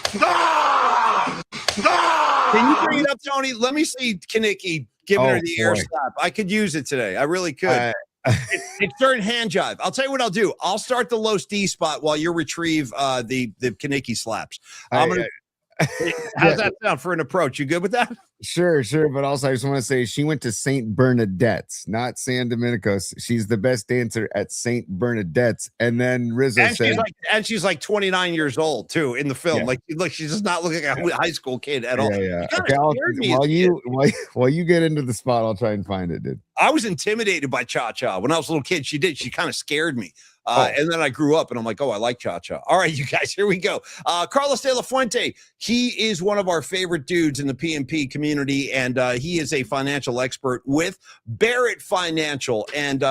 Can you bring it up, Tony? Let me see Kaneki giving her the air slap. I could use it today. I really could. It's during hand jive. I'll tell you what I'll do. I'll start the Los D spot while you retrieve the Kaneki slaps. How's that sound for an approach? You good with that? Sure. But also, I just want to say she went to St. Bernadette's, not San Domenico. She's the best dancer at St. Bernadette's. And then Rizzo said, she's like 29 years old too in the film. Like she's just not looking like a high school kid at all. Yeah. Okay, while you get into the spot, I'll try and find it, dude. I was intimidated by Cha-Cha when I was a little kid. She kind of scared me. And then I grew up and I'm like, oh, I like Cha-Cha. All right, you guys, here we go. Carlos De La Fuente, he is one of our favorite dudes in the PMP community, and he is a financial expert with Barrett Financial. And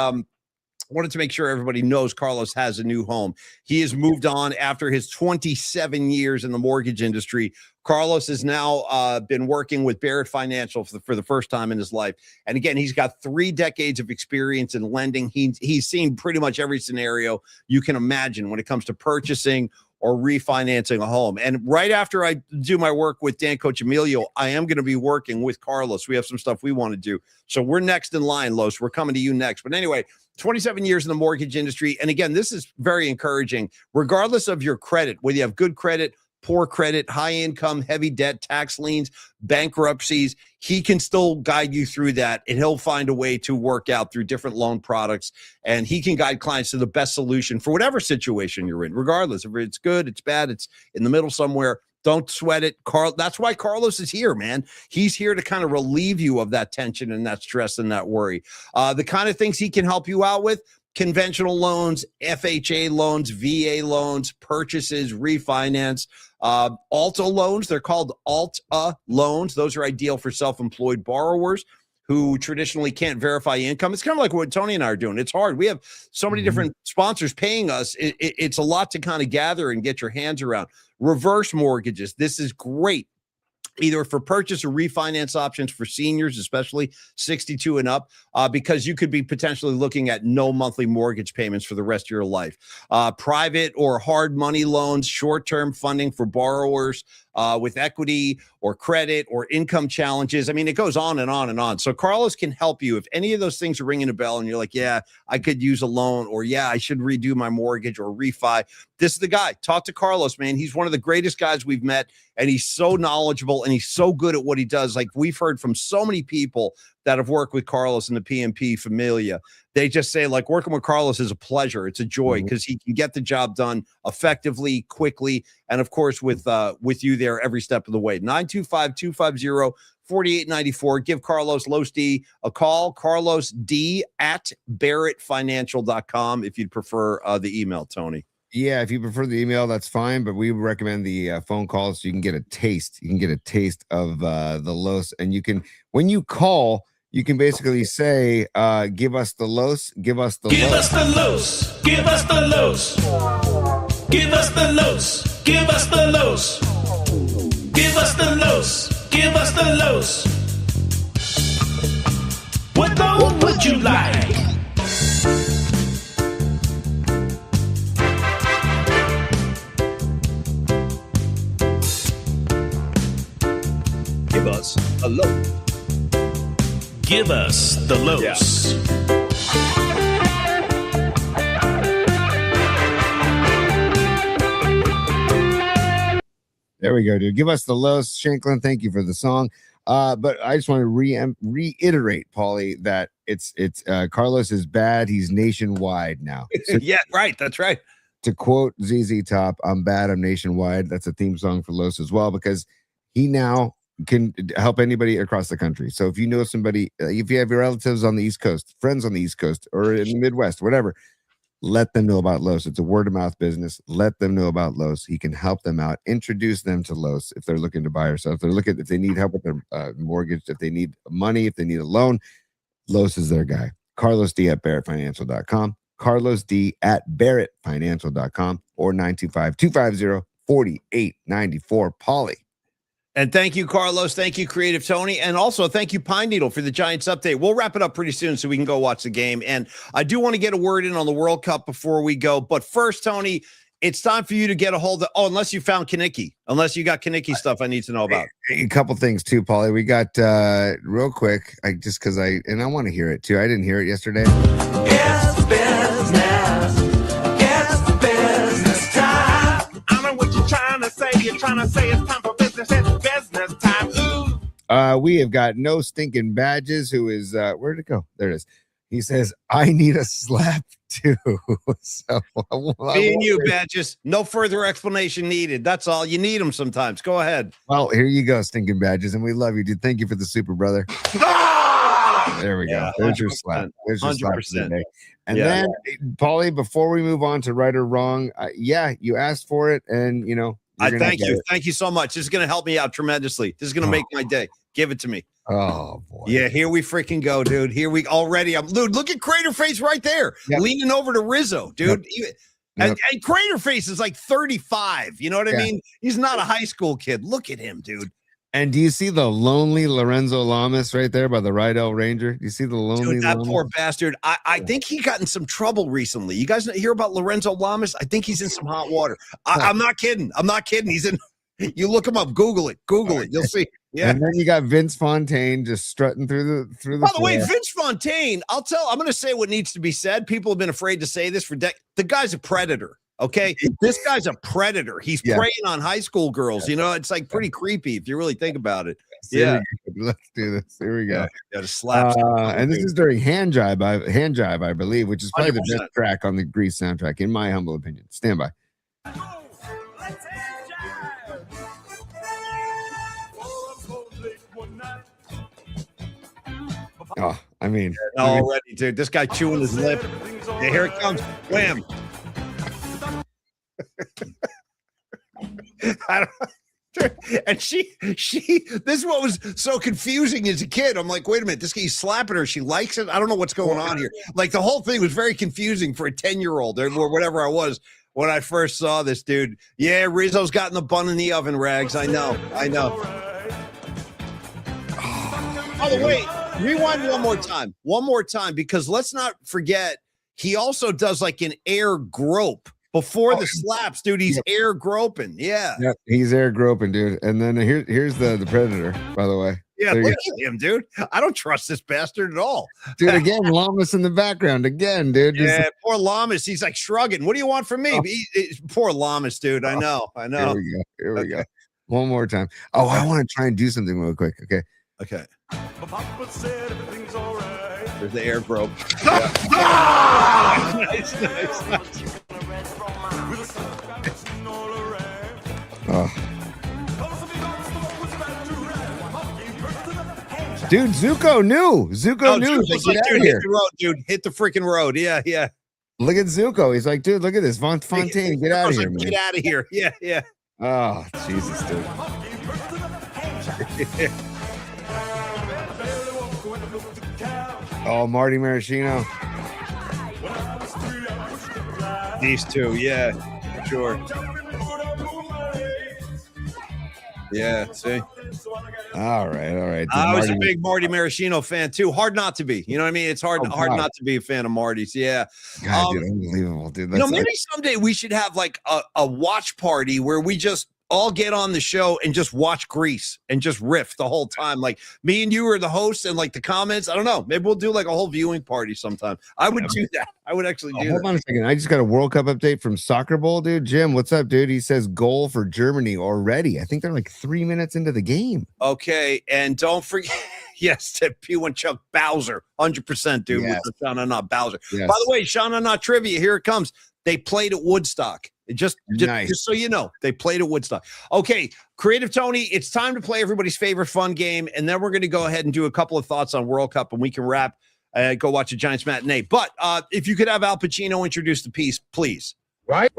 wanted to make sure everybody knows Carlos has a new home. He has moved on after his 27 years in the mortgage industry. Carlos has now been working with Barrett Financial for the first time in his life. And again, he's got 3 decades of experience in lending. He's seen pretty much every scenario you can imagine when it comes to purchasing or refinancing a home. And right after I do my work with Dan Coach Emilio, I am going to be working with Carlos. We have some stuff we want to do. So we're next in line, Los. We're coming to you next. But anyway, 27 years in the mortgage industry. And again, this is very encouraging, regardless of your credit, whether you have good credit, poor credit, high income, heavy debt, tax liens, bankruptcies, he can still guide you through that, and he'll find a way to work out through different loan products, and he can guide clients to the best solution for whatever situation you're in, regardless if it's good, it's bad, it's in the middle somewhere. Don't sweat it. That's why Carlos is here, man. He's here to kind of relieve you of that tension and that stress and that worry. The kind of things he can help you out with: conventional loans, FHA loans, VA loans, purchases, refinance, Alta loans. They're called Alta loans. Those are ideal for self-employed borrowers who traditionally can't verify income. It's kind of like what Tony and I are doing. It's hard. We have so many different sponsors paying us. It's a lot to kind of gather and get your hands around. Reverse mortgages. This is great, either for purchase or refinance options for seniors, especially 62 and up, because you could be potentially looking at no monthly mortgage payments for the rest of your life. Private or hard money loans, short-term funding for borrowers with equity or credit or income challenges. I mean, it goes on and on and on. So Carlos can help you if any of those things are ringing a bell and you're like, yeah, I could use a loan, or yeah, I should redo my mortgage or refi. This is the guy. Talk to Carlos, man. He's one of the greatest guys we've met, and he's so knowledgeable and he's so good at what he does. Like, we've heard from so many people that have worked with Carlos in the PMP Familia. They just say, like, working with Carlos is a pleasure. It's a joy because he can get the job done effectively, quickly, and of course with you there every step of the way. 925-250-4894. Give Carlos Los D a call. Carlos D at BarrettFinancial.com if you'd prefer the email, Tony. Yeah, if you prefer the email, that's fine, but we recommend the phone calls so you can get a taste. You can get a taste of the Los, and you can, when you call, you can basically say, give us the Los, give us the Give Los. us the Los, give us the Los. Give us the Los, give us the Los. Give us the Los, give us the Los. What loan would you like? Give us a loan. Give us the Los. Yeah. There we go, dude. Give us the Los. Shanklin, thank you for the song. But I just want to reiterate, Paulie, that it's Carlos is bad. He's nationwide now. So, Yeah, right. That's right. to quote ZZ Top, I'm bad, I'm nationwide. That's a theme song for Los as well, because he now can help anybody across the country. So if you know somebody, if you have your relatives on the East Coast, friends on the East Coast, or in the Midwest, whatever, let them know about Los. It's a word of mouth business. Let them know about Los. He can help them out. Introduce them to Los if they're looking to buy or sell. If they need help with their mortgage, if they need money, if they need a loan, Los is their guy. Carlos D at BarrettFinancial.com. Carlos D at BarrettFinancial.com or 925-250-4894. Paulie. And thank you, Carlos. Thank you, Creative Tony. And also thank you, Pine Needle, for the Giants update. We'll wrap it up pretty soon so we can go watch the game. And I do want to get a word in on the World Cup before we go. But first, Tony, it's time for you to get a hold of, unless you found Kaniki, unless you got Kaniki stuff I need to know about. A couple things too, Paulie. We got real quick, I want to hear it too. I didn't hear it yesterday. It's business. It's business time. I know what you're trying to say. You're trying to say it's time for business. It's business time. Ooh. We have got No Stinking Badges, who is where'd it go? There it is. He says, I need a slap too. So Me and you, Badges. No further explanation needed. That's all. You need them sometimes. Go ahead. Well, here you go, Stinking Badges, and we love you, dude. Thank you for the super, brother. There we go. There's your slap. There's your slap for the day. And then, Paulie, before we move on to right or wrong, you asked for it, and I thank you. Thank you so much. This is going to help me out tremendously. This is going to make my day. Give it to me. Oh boy. Yeah, here we freaking go, dude. Here we already. Dude, look at Crater Face right there, leaning over to Rizzo, dude. Yep. And Crater Face is like 35. You know what I mean? He's not a high school kid. Look at him, dude. And do you see the lonely Lorenzo Lamas right there by the Rydell Ranger? Do you see the lonely? Dude, that Lamas? poor bastard. I think he got in some trouble recently. You guys hear about Lorenzo Lamas? I think he's in some hot water. I'm not kidding. I'm not kidding. He's in. You look him up. Google it. You'll see. Yeah. And then you got Vince Fontaine just strutting through the By the way, floor. Vince Fontaine, I'm going to say what needs to be said. People have been afraid to say this for decades. The guy's a predator. Okay. This guy's a predator. He's preying on high school girls. You know, it's like pretty creepy if you really think about it. Yeah. Let's do this. Here we go. Yeah, to slap. And this is during Hand Jive, I believe, which is probably the 100%. best track on the Grease soundtrack, in my humble opinion. Stand by. Oh, I mean, already, dude. This guy chewing his lip. Yeah, here it comes. Wham. I don't, and she, this is what was so confusing as a kid. I'm like, wait a minute, this guy's slapping her. She likes it. I don't know what's going on here. Like the whole thing was very confusing for a 10-year-old or whatever I was when I first saw this dude. Yeah, Rizzo's gotten the bun in the oven, Rags. I know. By the way, rewind one more time, because let's not forget he also does like an air grope before the slaps, dude. He's air groping. Yeah, he's air groping, dude. And then here's the Predator, by the way. Yeah, look at him, dude. I don't trust this bastard at all. Dude, again, Lamas in the background again, dude. Yeah, poor Lamas. He's like shrugging. What do you want from me? Poor Lamas, dude. I know. Here we go. One more time. Oh, I want to try and do something real quick. Okay. There's the air grope. Nice. Oh. Dude, Zuko knew. Zuko knew. He's like, dude, hit the road, dude. Hit the freaking road. Yeah. Look at Zuko. He's like, dude, look at this. Fontaine, get out of here, man. Get out of here. Yeah. Oh, Jesus, dude. Oh, Marty Maraschino. These two, yeah, sure. Yeah, see? All right. Dude, I was a big Marty Maraschino fan too. Hard not to be. You know what I mean? It's hard not to be a fan of Marty's. Yeah. God, dude, unbelievable, dude. Maybe someday we should have like a watch party where we just all get on the show and just watch Grease and just riff the whole time. Like me and you are the hosts and like the comments. I don't know. Maybe we'll do like a whole viewing party sometime. I would do that. I would actually do that. Hold on a second. I just got a World Cup update from Soccer Bowl, dude. Jim, what's up, dude? He says goal for Germany already. I think they're like 3 minutes into the game. Okay. And don't forget. Yes, to P1 Chuck Bowser. 100%, dude. Yes. With the Shauna Not Bowser. Yes. By the way, Shauna Not trivia. Here it comes. They played at Woodstock. Just so you know, they played at Woodstock. Okay, Creative Tony, it's time to play everybody's favorite fun game, and then we're going to go ahead and do a couple of thoughts on World Cup, and we can wrap. Go watch a Giants matinee. But if you could have Al Pacino introduce the piece, please. Right,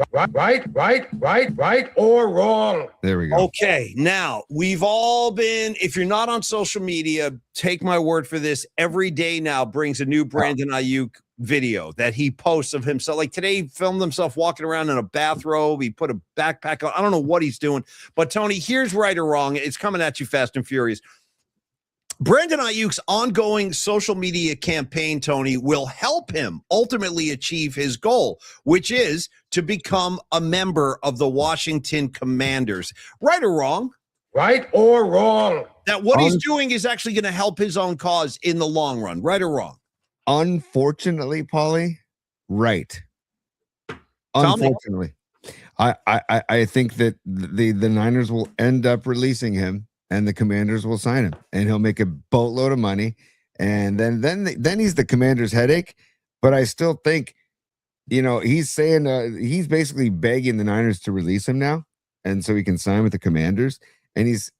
or wrong. There we go. Okay, now we've all been. If you're not on social media, take my word for this. Every day now brings a new Brandon Ayuk video that he posts of himself. Like today, he filmed himself walking around in a bathrobe. He put a backpack on. I don't know what he's doing. But Tony, here's right or wrong. It's coming at you fast and furious. Brandon Ayuk's ongoing social media campaign, Tony, will help him ultimately achieve his goal, which is to become a member of the Washington Commanders. Right or wrong? Right or wrong. That what he's doing is actually going to help his own cause in the long run. Right or wrong? Unfortunately, Paulie, right. Unfortunately, I think that the Niners will end up releasing him, and the Commanders will sign him, and he'll make a boatload of money, and then he's the Commanders' headache. But I still think, he's saying he's basically begging the Niners to release him now, and so he can sign with the Commanders. And he's.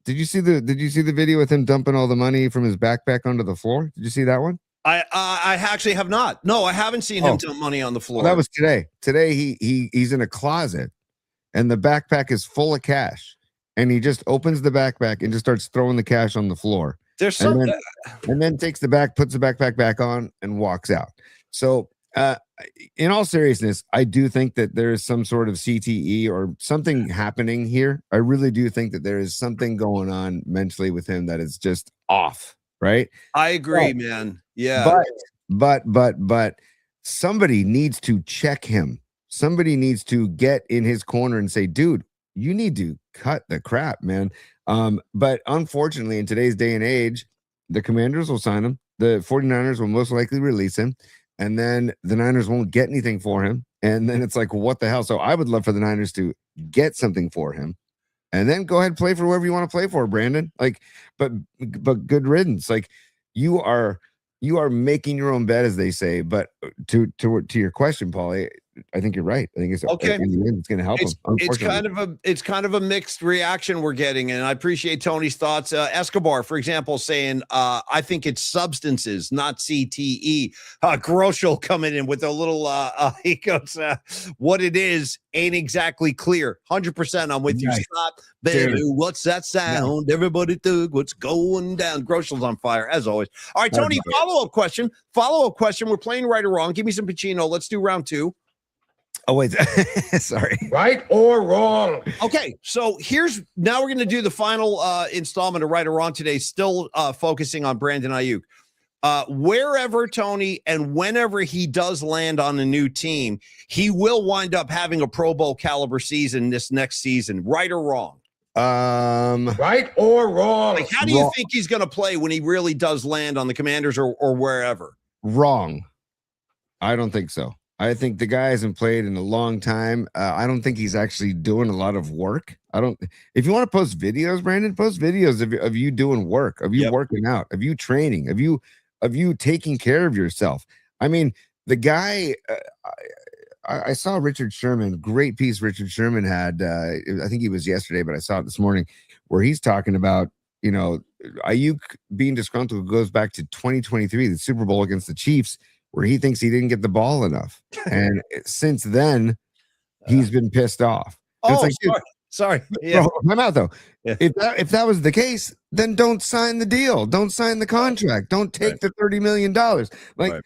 Did you see the video with him dumping all the money from his backpack onto the floor? Did you see that one? I actually have not. No, I haven't seen him dump money on the floor. Well, that was today. Today he's in a closet, and the backpack is full of cash, and he just opens the backpack and just starts throwing the cash on the floor. There's something, and then puts the backpack back on and walks out. So, in all seriousness, I do think that there is some sort of CTE or something happening here. I really do think that there is something going on mentally with him that is just off. Right? I agree, man. Yeah. But somebody needs to check him. Somebody needs to get in his corner and say, dude, you need to cut the crap, man. But unfortunately, in today's day and age, the Commanders will sign him. The 49ers will most likely release him. And then the Niners won't get anything for him. And then it's like, what the hell? So I would love for the Niners to get something for him. And then go ahead and play for whoever you want to play for, Brandon. Like, but good riddance. Like, you are making your own bet, as they say. But to your question, Paulie, I think you're right. I think it's okay. In the end, it's going to help him. It's kind of a mixed reaction we're getting, and I appreciate Tony's thoughts. Escobar, for example, saying, "I think it's substances, not CTE." Groschel coming in with a little. He goes, "What it is ain't exactly clear." 100%, I'm with you, Scott. Baby, what's that sound? Yeah. Everybody, thug, what's going down? Groschel's on fire as always. All right, Tony. Follow up question. We're playing right or wrong. Give me some Pacino. Let's do round 2. Oh, wait. Sorry. Right or wrong? Okay, so now we're going to do the final installment of Right or Wrong today, still focusing on Brandon Ayuk. Wherever, Tony, and whenever he does land on a new team, he will wind up having a Pro Bowl caliber season this next season. Right or wrong? Right or wrong? Like, how do you think he's going to play when he really does land on the Commanders or wherever? Wrong. I don't think so. I think the guy hasn't played in a long time. I don't think he's actually doing a lot of work. If you want to post videos, Brandon, post videos of you doing work, of you working out, of you training, of you taking care of yourself. I mean, the guy, I saw Richard Sherman, great piece Richard Sherman had. I think it was yesterday, but I saw it this morning, where he's talking about, Ayuk being disgruntled goes back to 2023, the Super Bowl against the Chiefs, where he thinks he didn't get the ball enough. And since then, he's been pissed off. And Oh, it's like, sorry. Yeah. Bro, I'm out though. Yeah. If that was the case, then don't sign the deal. Don't sign the contract. Don't take the $30 million. Like,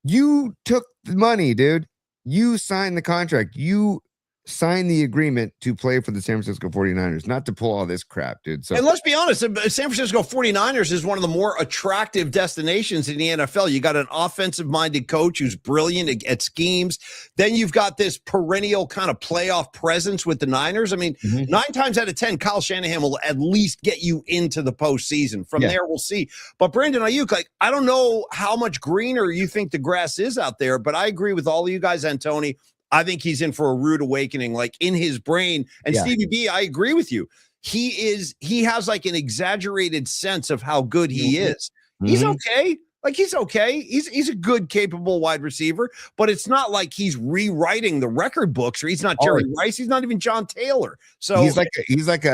you took the money, dude. You signed the contract. You signed the agreement to play for the San Francisco 49ers, not to pull all this crap, dude. So, and let's be honest, San Francisco 49ers is one of the more attractive destinations in the NFL. You got an offensive-minded coach who's brilliant at schemes. Then you've got this perennial kind of playoff presence with the Niners. I mean, 9 times out of 10, Kyle Shanahan will at least get you into the postseason. From there, we'll see. But Brandon Ayuk, like, I don't know how much greener you think the grass is out there, but I agree with all of you guys and Tony. I think he's in for a rude awakening, like in his brain. And Stevie B, I agree with you. He has like an exaggerated sense of how good he is. He's okay. Like, he's okay. He's a good, capable wide receiver, but it's not like he's rewriting the record books, or he's not Jerry Rice. He's not even John Taylor. So he's like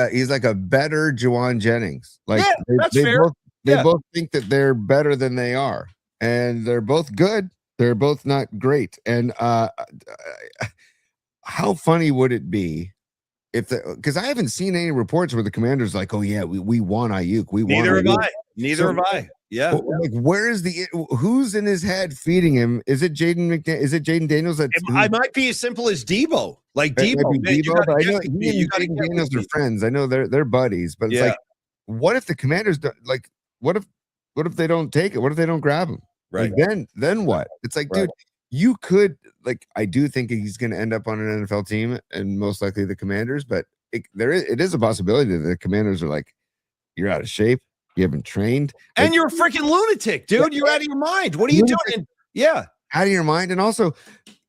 a better Juwan Jennings. Like, that's fair. They both think that they're better than they are, and they're both good. They're both not great. And how funny would it be because I haven't seen any reports where the Commanders like, oh yeah, we want Ayuk. Neither have I. Yeah. Like, where is who's in his head feeding him? Is it Jaden Daniels? It might be as simple as Debo. Like Debo. But I know he and Jaden Daniels are friends. I know they're buddies, but it's like, what if the Commanders like, what if they don't take it? What if they don't grab him? Right. Like, then what? It's like, dude, you could, like, I do think he's going to end up on an NFL team, and most likely the Commanders, but it is a possibility that the Commanders are like, you're out of shape, you haven't trained, and you're a freaking lunatic, dude. You're out of your mind. What are you doing? Yeah, out of your mind. And also,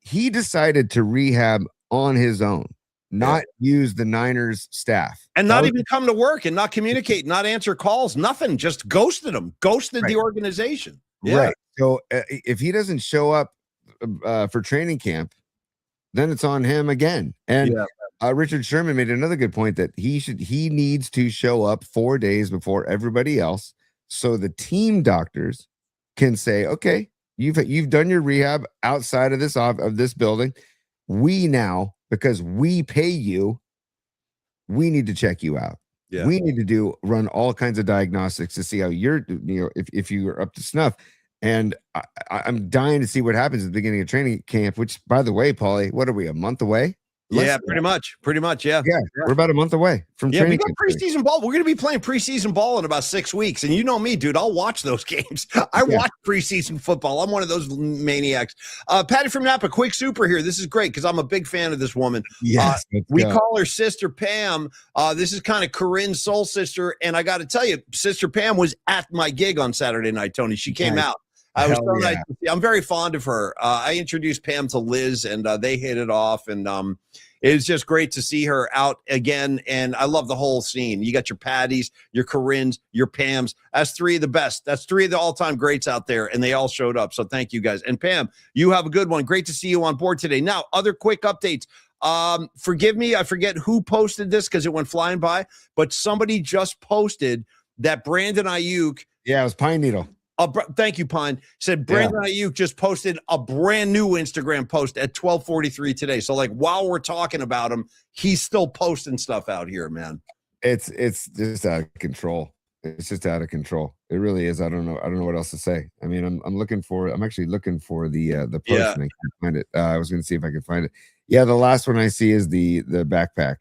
he decided to rehab on his own, not use the Niners staff, and not even come to work, and not communicate, not answer calls, nothing. Just ghosted the organization. Yeah. Right. So if he doesn't show up for training camp, then it's on him again. And Richard Sherman made another good point that he needs to show up 4 days before everybody else, so the team doctors can say, okay, you've done your rehab outside of this building. We now, because we pay you, we need to check you out. Yeah. We need to run all kinds of diagnostics to see how you're, if you are up to snuff. And I'm dying to see what happens at the beginning of training camp, which, by the way, Paulie, what are we, a month away? Yeah, pretty much. Yeah. Yeah, we're about a month away from Yeah, we training got camp. preseason ball. We're going to be playing preseason ball in about 6 weeks. And you know me, dude, I'll watch those games. I watch preseason football. I'm one of those maniacs. Patty from Napa, quick super here. This is great because I'm a big fan of this woman. Yes, we call her Sister Pam. This is kind of Corinne's soul sister. And I got to tell you, Sister Pam was at my gig on Saturday night, Tony. She came out. I was so nice to see. I'm very fond of her. I introduced Pam to Liz, and they hit it off. And it was just great to see her out again. And I love the whole scene. You got your Patties, your Corinnes, your Pams. That's three of the best. That's three of the all-time greats out there, and they all showed up. So thank you guys. And Pam, you have a good one. Great to see you on board today. Now, other quick updates. Forgive me, I forget who posted this because it went flying by, but somebody just posted that Brandon Ayuk. Yeah, it was Pine Needle. Thank you, Pine. Said Brandon Ayuk just posted a brand new Instagram post at 12:43 today. So, like, while we're talking about him, he's still posting stuff out here, man. It's just out of control. It's just out of control. It really is. I don't know what else to say. I mean, I'm actually looking for the post and I can't find it. I was going to see if I could find it. Yeah, the last one I see is the backpack.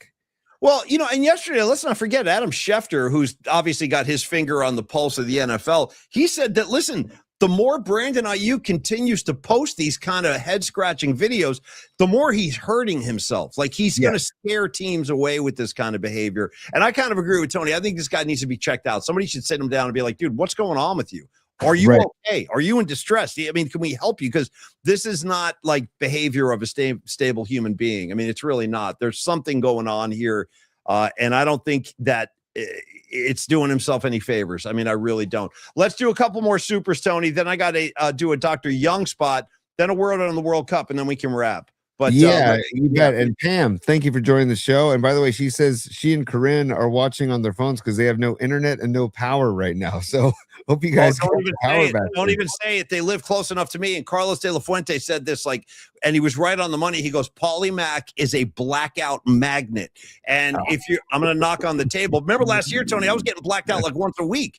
Well, you know, and yesterday, let's not forget Adam Schefter, who's obviously got his finger on the pulse of the NFL. He said that, listen, the more Brandon Ayuk continues to post these kind of head-scratching videos, the more he's hurting himself. Like, he's going to scare teams away with this kind of behavior. And I kind of agree with Tony. I think this guy needs to be checked out. Somebody should sit him down and be like, dude, what's going on with you? Are you okay? Are you in distress? I mean, can we help you? Because this is not like behavior of a stable human being. I mean, it's really not. There's something going on here. And I don't think that it's doing himself any favors. I mean, I really don't. Let's do a couple more supers, Tony. Then I got to do a Dr. Young spot, then a word on the World Cup, and then we can wrap. But you bet. And Pam, thank you for joining the show. And by the way, she says she and Corinne are watching on their phones because they have no internet and no power right now. So hope you guys don't even say it. They live close enough to me. And Carlos de la Fuente said this, like, and he was right on the money. He goes, Paulie Mac is a blackout magnet. And I'm going to knock on the table. Remember last year, Tony, I was getting blacked out like once a week.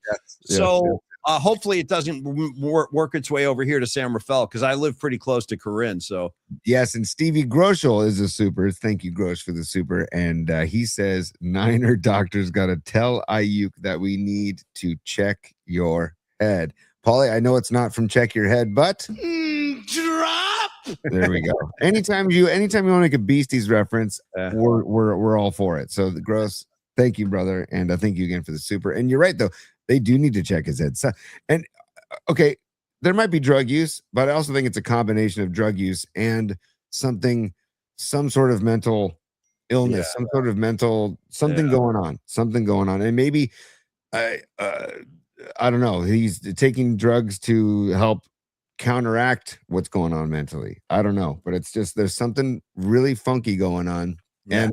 Hopefully it doesn't work its way over here to San Rafael because I live pretty close to Corinne. So yes, and Stevie Groschel is a super. Thank you, Grosch, for the super. And he says Niner doctors got to tell Ayuk that we need to check your head. Paulie, I know it's not from check your head, but drop. There we go. Anytime you want to make a Beasties reference, we're all for it. So the Gross, thank you, brother, and thank you again for the super. And you're right though. They do need to check his head. So, and okay, there might be drug use, but I also think it's a combination of drug use and some sort of mental illness, some sort of something going on. And maybe, I don't know, he's taking drugs to help counteract what's going on mentally. I don't know, but it's just, there's something really funky going on. Yeah. And,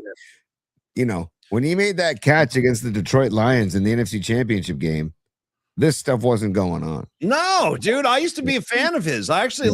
you know, when he made that catch against the Detroit Lions in the NFC Championship game, this stuff wasn't going on. No, dude, I used to be a fan of his. I actually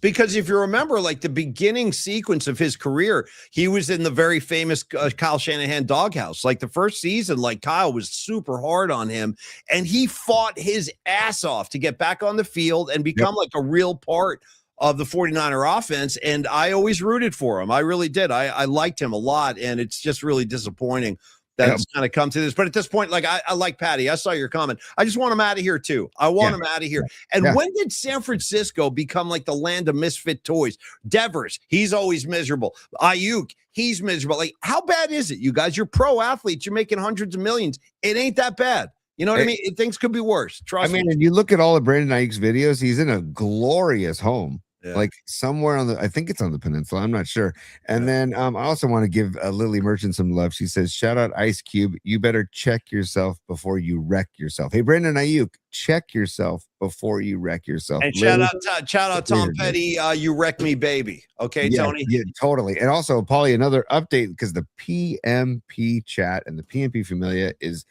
because if you remember, like the beginning sequence of his career, he was in the very famous Kyle Shanahan doghouse. Like the first season, like Kyle was super hard on him, and he fought his ass off to get back on the field and become like a real part of the 49er offense. And I always rooted for him. I really did. I liked him a lot. And it's just really disappointing that it's kind of come to this. But at this point, like I like Patty. I saw your comment. I just want him out of here too. I want him out of here. And when did San Francisco become like the land of misfit toys? Devers, he's always miserable. Ayuk, he's miserable. Like, how bad is it, you guys? You're pro athletes. You're making hundreds of millions. It ain't that bad. You know what I mean? Things could be worse. Trust me. And you look at all of Brandon Ayuk's videos, he's in a glorious home. Like somewhere I think it's on the peninsula. I'm not sure. And then I also want to give Lily Merchant some love. She says, shout out Ice Cube. You better check yourself before you wreck yourself. Hey, Brandon Ayuk, check yourself before you wreck yourself. And shout out Tom Petty. You wreck me, baby. Okay, Tony? Yeah, totally. And also, Paulie, another update, because the PMP chat and the PMP Familia is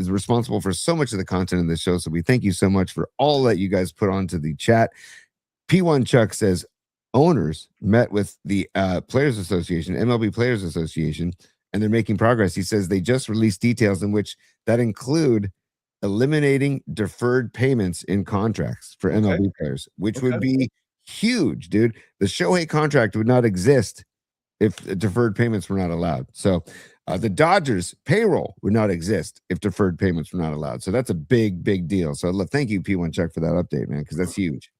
responsible for so much of the content in this show. So we thank you so much for all that you guys put onto the chat. P1 Chuck says owners met with the Players Association, MLB Players Association, and they're making progress. He says they just released details in which that include eliminating deferred payments in contracts for MLB players, which would be huge, dude. The Shohei contract would not exist if deferred payments were not allowed. So the Dodgers payroll would not exist if deferred payments were not allowed. So that's a big, big deal. So thank you, P1 Chuck, for that update, man, because that's huge.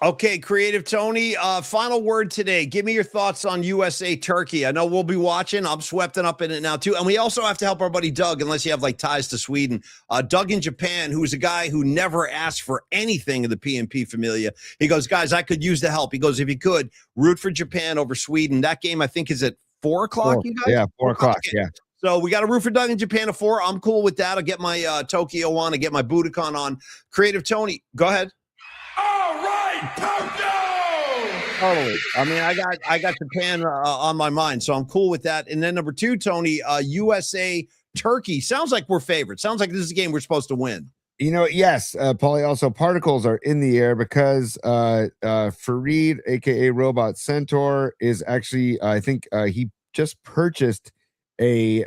Okay, Creative Tony, final word today. Give me your thoughts on USA Turkey. I know we'll be watching. I'm swept up in it now, too. And we also have to help our buddy Doug, unless you have like ties to Sweden. Doug in Japan, who's a guy who never asked for anything in the PNP Familia. He goes, guys, I could use the help. He goes, if you could, root for Japan over Sweden. That game, I think, is at 4 o'clock, you guys? Yeah, 4 o'clock, yeah. So we got to root for Doug in Japan at 4. I'm cool with that. I'll get my Tokyo on and get my Budokan on. Creative Tony, go ahead. All right, Tokyo! Totally. I mean, I got Japan on my mind, so I'm cool with that. And then number 2, Tony, USA Turkey. Sounds like we're favorites. Sounds like this is a game we're supposed to win. You know, yes, Paulie, also particles are in the air because Fareed, aka Robot Centaur, is actually, I think he just purchased a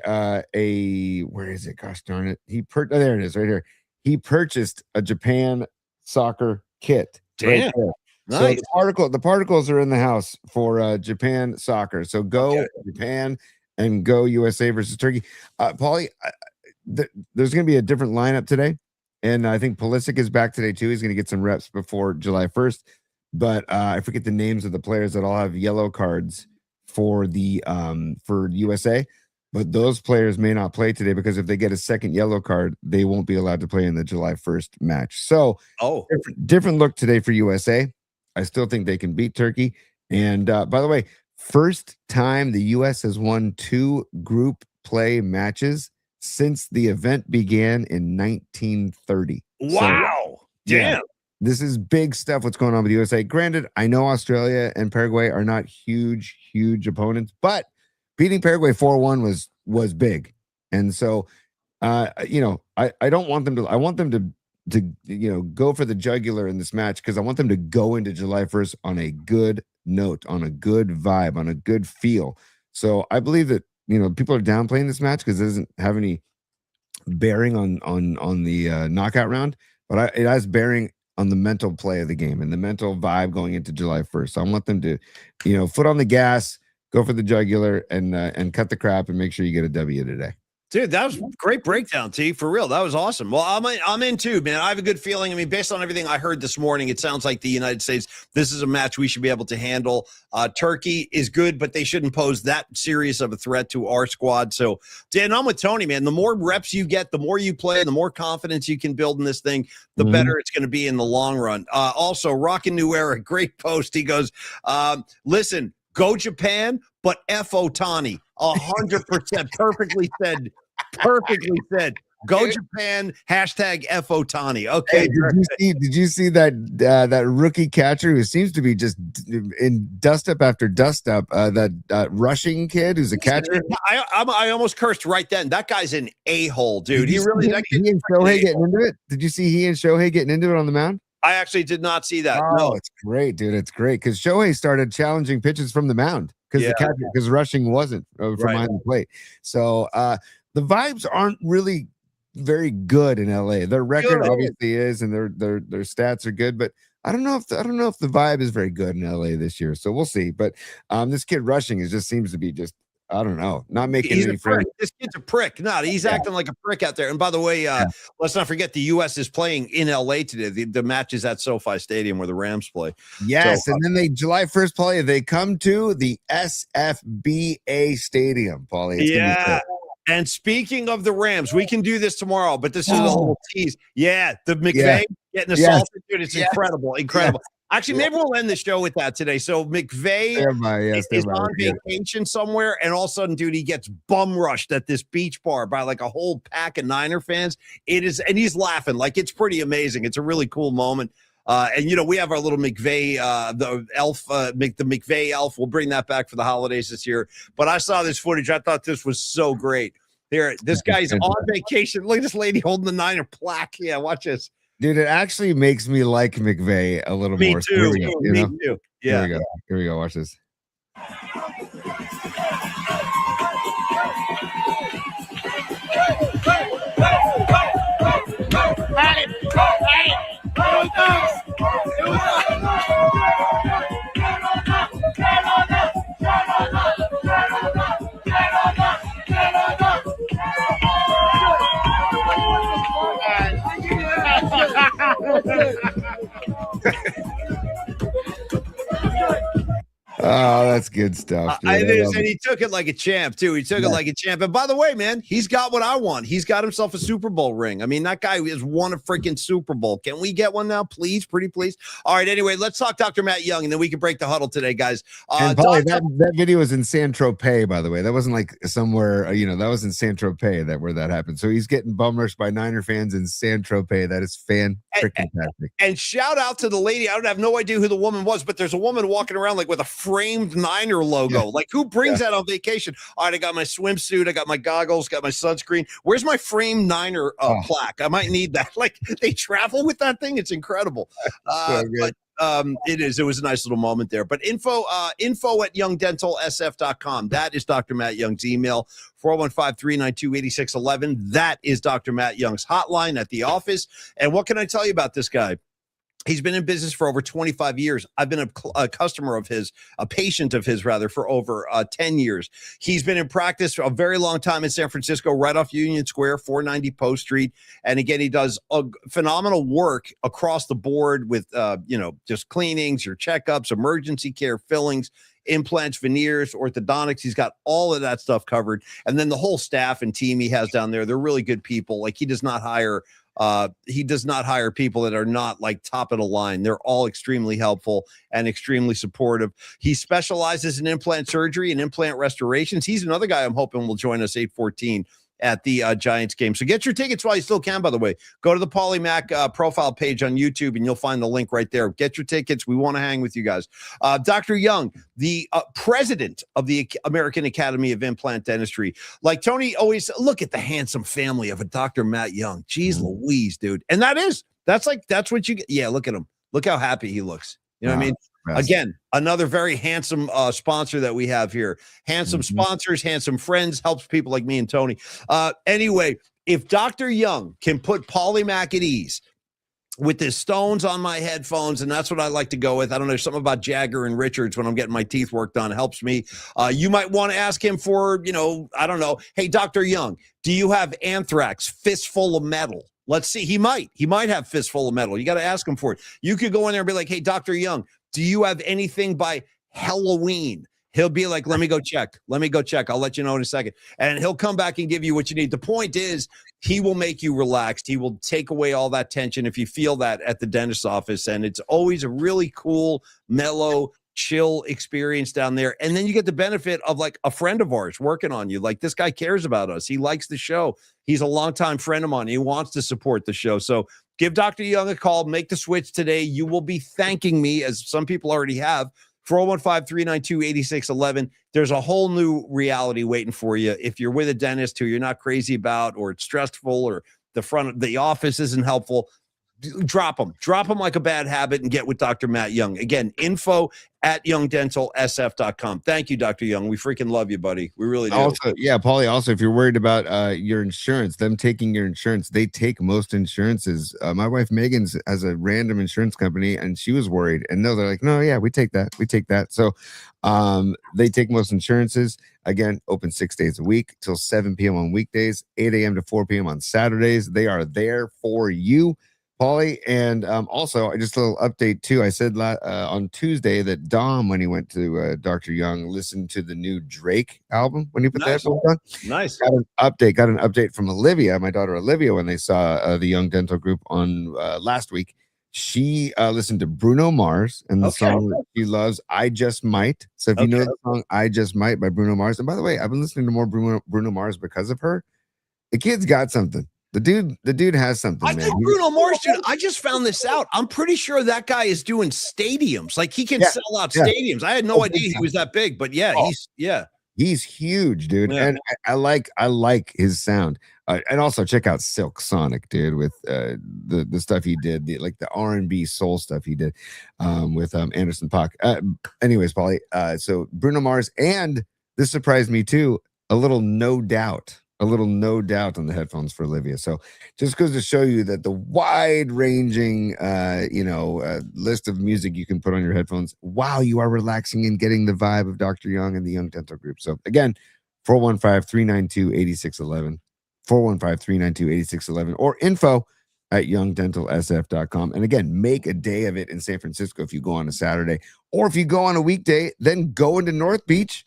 where is it? Gosh darn it. There it is right here. He purchased a Japan soccer kit. Damn. Right there. Nice. So the particles are in the house for Japan soccer. So go Japan and go USA versus Turkey. Paulie, there's going to be a different lineup today. And I think Pulisic is back today too. He's going to get some reps before July 1st. But I forget the names of the players that all have yellow cards for the for USA. But those players may not play today because if they get a second yellow card, they won't be allowed to play in the July 1st match. So different look today for USA. I still think they can beat Turkey. And by the way, first time the U.S. has won 2 group play matches since the event began in 1930. Wow. So, damn. Yeah, this is big stuff what's going on with the USA. Granted, I know Australia and Paraguay are not huge opponents, but beating Paraguay 4-1 was big. And so, you know, I don't want them to, I want them to you know, go for the jugular in this match because I want them to go into July 1st on a good note, on a good vibe, on a good feel. So I believe that, you know, people are downplaying this match because it doesn't have any bearing on the knockout round, but it has bearing on the mental play of the game and the mental vibe going into July 1st. So I want them to, you know, foot on the gas, go for the jugular and cut the crap and make sure you get a W today. Dude, that was a great breakdown, T. For real, that was awesome. Well, I'm in too, man. I have a good feeling. I mean, based on everything I heard this morning, it sounds like the United States, this is a match we should be able to handle. Turkey is good, but they shouldn't pose that serious of a threat to our squad. So, Dan, I'm with Tony, man. The more reps you get, the more you play, the more confidence you can build in this thing, the better it's going to be in the long run. Also, Rockin' New Era, great post. He goes, listen, go Japan, but F Otani. 100%. Perfectly said. Perfectly said. Go Japan. Hashtag F Otani. Okay. Hey, did you see that rookie catcher who seems to be just in dust up after dust up? That rushing kid who's a catcher. I almost cursed right then. That guy's an a-hole, dude. He really. He and Shohei getting into it. Did you see he and Shohei getting into it on the mound? I actually did not see that. Oh, no, it's great, dude. It's great because Shohei started challenging pitches from the mound because rushing wasn't from behind the plate. So the vibes aren't really very good in LA. Their record obviously is, and their stats are good, but I don't know if the vibe is very good in LA this year. So we'll see. But this kid rushing just seems to be just, I don't know, not making any friends. This kid's a prick. No, he's acting like a prick out there. And by the way, let's not forget the U.S. is playing in L.A. today. The match is at SoFi Stadium where the Rams play. Yes, so, and then they July 1st, Paulie, they come to the SFBA Stadium, Paulie. Yeah. And speaking of the Rams, we can do this tomorrow, but this is a little tease. Yeah, the McVay getting assaulted, dude. It's incredible. Actually, maybe we'll end the show with that today. So McVay is on vacation somewhere, and all of a sudden, dude, he gets bum rushed at this beach bar by like a whole pack of Niner fans. It is, and he's laughing like it's pretty amazing. It's a really cool moment. And you know, we have our little McVay, the elf, the McVay elf. We'll bring that back for the holidays this year. But I saw this footage. I thought this was so great. Here, this guy's on vacation. Look at this lady holding the Niner plaque. Yeah, watch this. Dude, it actually makes me like McVay a little more. Me too. Me too. Yeah. Here we go. Watch this. Oh, that's good stuff, dude. It is, and he took it like a champ too. He took it like a champ. And by the way, man, he's got what I want. He's got himself a Super Bowl ring. I mean, that guy has won a freaking Super Bowl. Can we get one now, please? Pretty please. All right. Anyway, let's talk Dr. Matt Young, and then we can break the huddle today, guys. And Paulie, that video was in San Tropez, by the way. That wasn't like somewhere, that was in San Tropez where that happened. So he's getting bum rushed by Niner fans in San Tropez. That is fan-freaking-tastic. And shout out to the lady. I don't have no idea who the woman was, but there's a woman walking around like with a framed Niner logo. Like, who brings that on vacation? All right, I got my swimsuit, I got my goggles, got my sunscreen. Where's my framed Niner plaque? I might need that. Like, they travel with that thing. It's incredible. But it was a nice little moment there. But info at youngdentalsf.com. That is Dr. Matt Young's email. 415-392-8611. That is Dr. Matt Young's hotline at the office. And what can I tell you about this guy? He's been in business for over 25 years. I've been a customer of his, a patient of his, rather, for over 10 years. He's been in practice for a very long time in San Francisco, right off Union Square, 490 Post Street. And again, he does phenomenal work across the board with, just cleanings, your checkups, emergency care, fillings, implants, veneers, orthodontics. He's got all of that stuff covered. And then the whole staff and team he has down there, they're really good people. Like, he does not hire people that are not like top of the line. They're all extremely helpful and extremely supportive. He specializes in implant surgery and implant restorations. He's another guy I'm hoping will join us 8/14 at the Giants game. So get your tickets while you still can, by the way. Go to the Paulie Mac profile page on YouTube, and you'll find the link right there. Get your tickets. We want to hang with you guys. Dr. Young, the president of the American Academy of Implant Dentistry. Like Tony always, look at the handsome family of a Dr. Matt Young. Jeez Louise, dude. And that's what you get. Yeah, look at him. Look how happy he looks. You know what I mean? Again, another very handsome sponsor that we have here. Handsome sponsors, handsome friends, helps people like me and Tony. Anyway, if Dr. Young can put Paulie Mac at ease with his stones on my headphones, and that's what I like to go with. I don't know, something about Jagger and Richards when I'm getting my teeth worked on helps me. You might want to ask him for, I don't know. Hey, Dr. Young, do you have anthrax, fistful of metal? Let's see. He might have fistful of metal. You got to ask him for it. You could go in there and be like, hey, Dr. Young, do you have anything by Halloween? He'll be like, let me go check. I'll let you know in a second. And he'll come back and give you what you need. The point is, he will make you relaxed. He will take away all that tension if you feel that at the dentist's office. And it's always a really cool, mellow, chill experience down there. And then you get the benefit of like a friend of ours working on you. Like, this guy cares about us. He likes the show. He's a longtime friend of mine. He wants to support the show. So give Dr. Young a call. Make the switch today. You will be thanking me, as some people already have. 415-392-8611. There's a whole new reality waiting for you. If you're with a dentist who you're not crazy about, or it's stressful, or the front of the office isn't helpful, drop them like a bad habit and get with Dr. Matt Young. Again, info at youngdentalsf.com. Thank you, Dr. Young. We freaking love you, buddy. We really do. Also, yeah, Paulie, also, if you're worried about your insurance, them taking your insurance, they take most insurances. My wife Megan's has a random insurance company, and she was worried. And no, they're like, no, yeah, we take that. So they take most insurances. Again, open 6 days a week till 7 p.m. on weekdays, 8 a.m. to 4 p.m. on Saturdays. They are there for you, Paulie. And also, just a little update too. I said on Tuesday that Dom, when he went to Dr. Young, listened to the new Drake album when he put the headphones on. Nice. Got an update from Olivia, my daughter Olivia, when they saw the Young Dental Group on last week. She listened to Bruno Mars and the song that she loves, I Just Might. So if you know the song I Just Might by Bruno Mars, and by the way, I've been listening to more Bruno Mars because of her. The kid's got something. The dude has something. I think Bruno Mars, dude. I just found this out. I'm pretty sure that guy is doing stadiums. Like, he can sell out stadiums. I had no idea he was that big, but he's huge, dude. Yeah. And I like his sound. And also check out Silk Sonic, dude, with the stuff he did, the R&B soul stuff he did with Anderson .Paak. Anyways, Paulie. So Bruno Mars, and this surprised me too. A little No Doubt on the headphones for Olivia. So just goes to show you that the wide-ranging, list of music you can put on your headphones while you are relaxing and getting the vibe of Dr. Young and the Young Dental Group. So again, 415-392-8611, 415-392-8611, or info at youngdentalsf.com. And again, make a day of it in San Francisco if you go on a Saturday. Or if you go on a weekday, then go into North Beach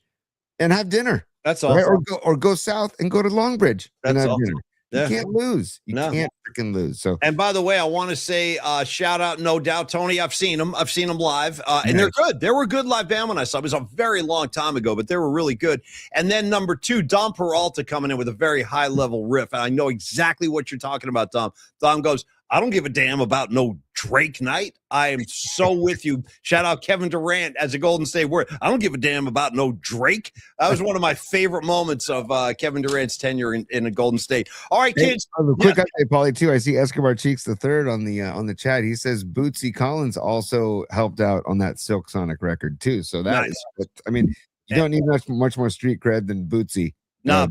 and have dinner. That's awesome. Right? Or go south and go to Long Bridge and That's have awesome. dinner. Yeah. You can't lose. You can't freaking lose. So, and by the way, I want to say shout out, no doubt, Tony. I've seen them live, and they're good. They were a good live band when I saw. It was a very long time ago, but they were really good. And then number 2, Dom Peralta coming in with a very high level riff, and I know exactly what you're talking about, Dom. Dom goes, I don't give a damn about no Drake night. I am so with you. Shout out Kevin Durant as a Golden State Warrior. I don't give a damn about no Drake. That was one of my favorite moments of Kevin Durant's tenure in a Golden State. All right, kids. Quick update, Paulie, too. I see Escobar Cheeks III on the chat. He says Bootsy Collins also helped out on that Silk Sonic record too. So that is, I mean, you don't need much more street cred than Bootsy. No,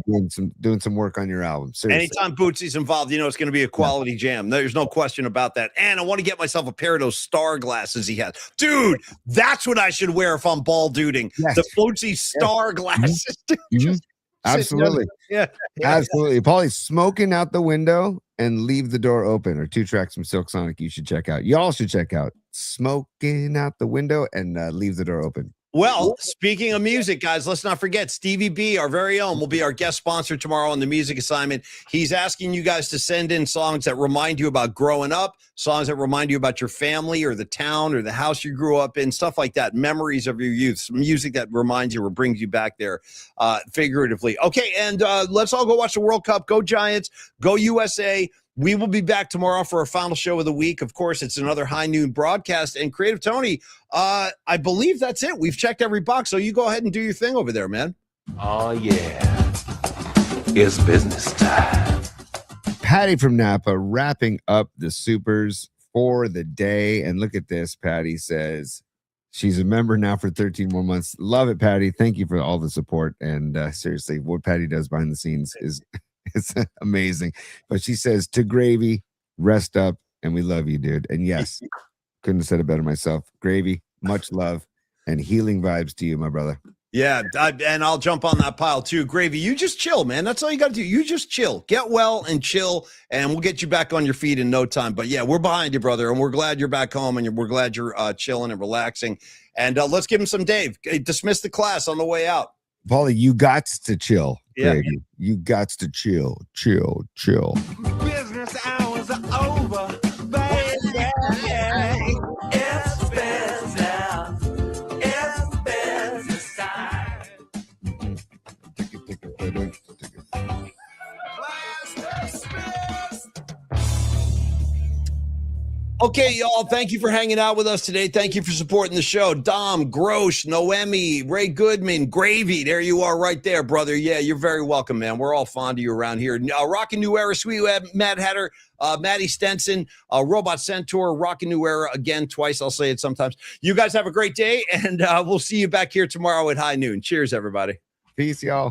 doing some work on your album. Seriously. Anytime Bootsy's involved, it's going to be a quality jam. There's no question about that. And I want to get myself a pair of those star glasses he has. Dude, that's what I should wear if I'm ball duding. Yes. The Bootsy star glasses. Mm-hmm. Absolutely. Yeah. Absolutely. Paulie's Smoking Out the Window and Leave the Door Open are 2 tracks from Silk Sonic you should check out. Y'all should check out Smoking Out the Window and Leave the Door Open. Well, speaking of music, guys, let's not forget Stevie B, our very own, will be our guest sponsor tomorrow on the music assignment. He's asking you guys to send in songs that remind you about growing up, songs that remind you about your family or the town or the house you grew up in, stuff like that, memories of your youth, some music that reminds you or brings you back there figuratively. Okay, and let's all go watch the World Cup. Go Giants, go USA. We will be back tomorrow for our final show of the week. Of course, it's another high noon broadcast. And Creative Tony, I believe that's it. We've checked every box. So you go ahead and do your thing over there, man. Oh, yeah. It's business time. Patty from Napa wrapping up the supers for the day. And look at this. Patty says she's a member now for 13 more months. Love it, Patty. Thank you for all the support. And seriously, what Patty does behind the scenes is it's amazing. But she says, to Gravy, rest up, and we love you, dude. And yes, couldn't have said it better myself. Gravy, much love and healing vibes to you, my brother. Yeah, and I'll jump on that pile too. Gravy, you just chill, man. That's all you got to do. You just chill. Get well and chill, and we'll get you back on your feet in no time. But yeah, we're behind you, brother, and we're glad you're back home, and we're glad you're chilling and relaxing. And let's give him some Dave. Dismiss the class on the way out. Paulie, you got to chill. Yeah. Gravy. You got to chill. Business hours are over, baby. It's business. It's business time. Okay, y'all, thank you for hanging out with us today. Thank you for supporting the show. Dom, Grosh, Noemi, Ray Goodman, Gravy. There you are right there, brother. Yeah, you're very welcome, man. We're all fond of you around here. Rockin' New Era, Sweet Mad Hatter, Maddie Stenson, Robot Centaur, Rockin' New Era, again, twice. I'll say it sometimes. You guys have a great day, and we'll see you back here tomorrow at high noon. Cheers, everybody. Peace, y'all.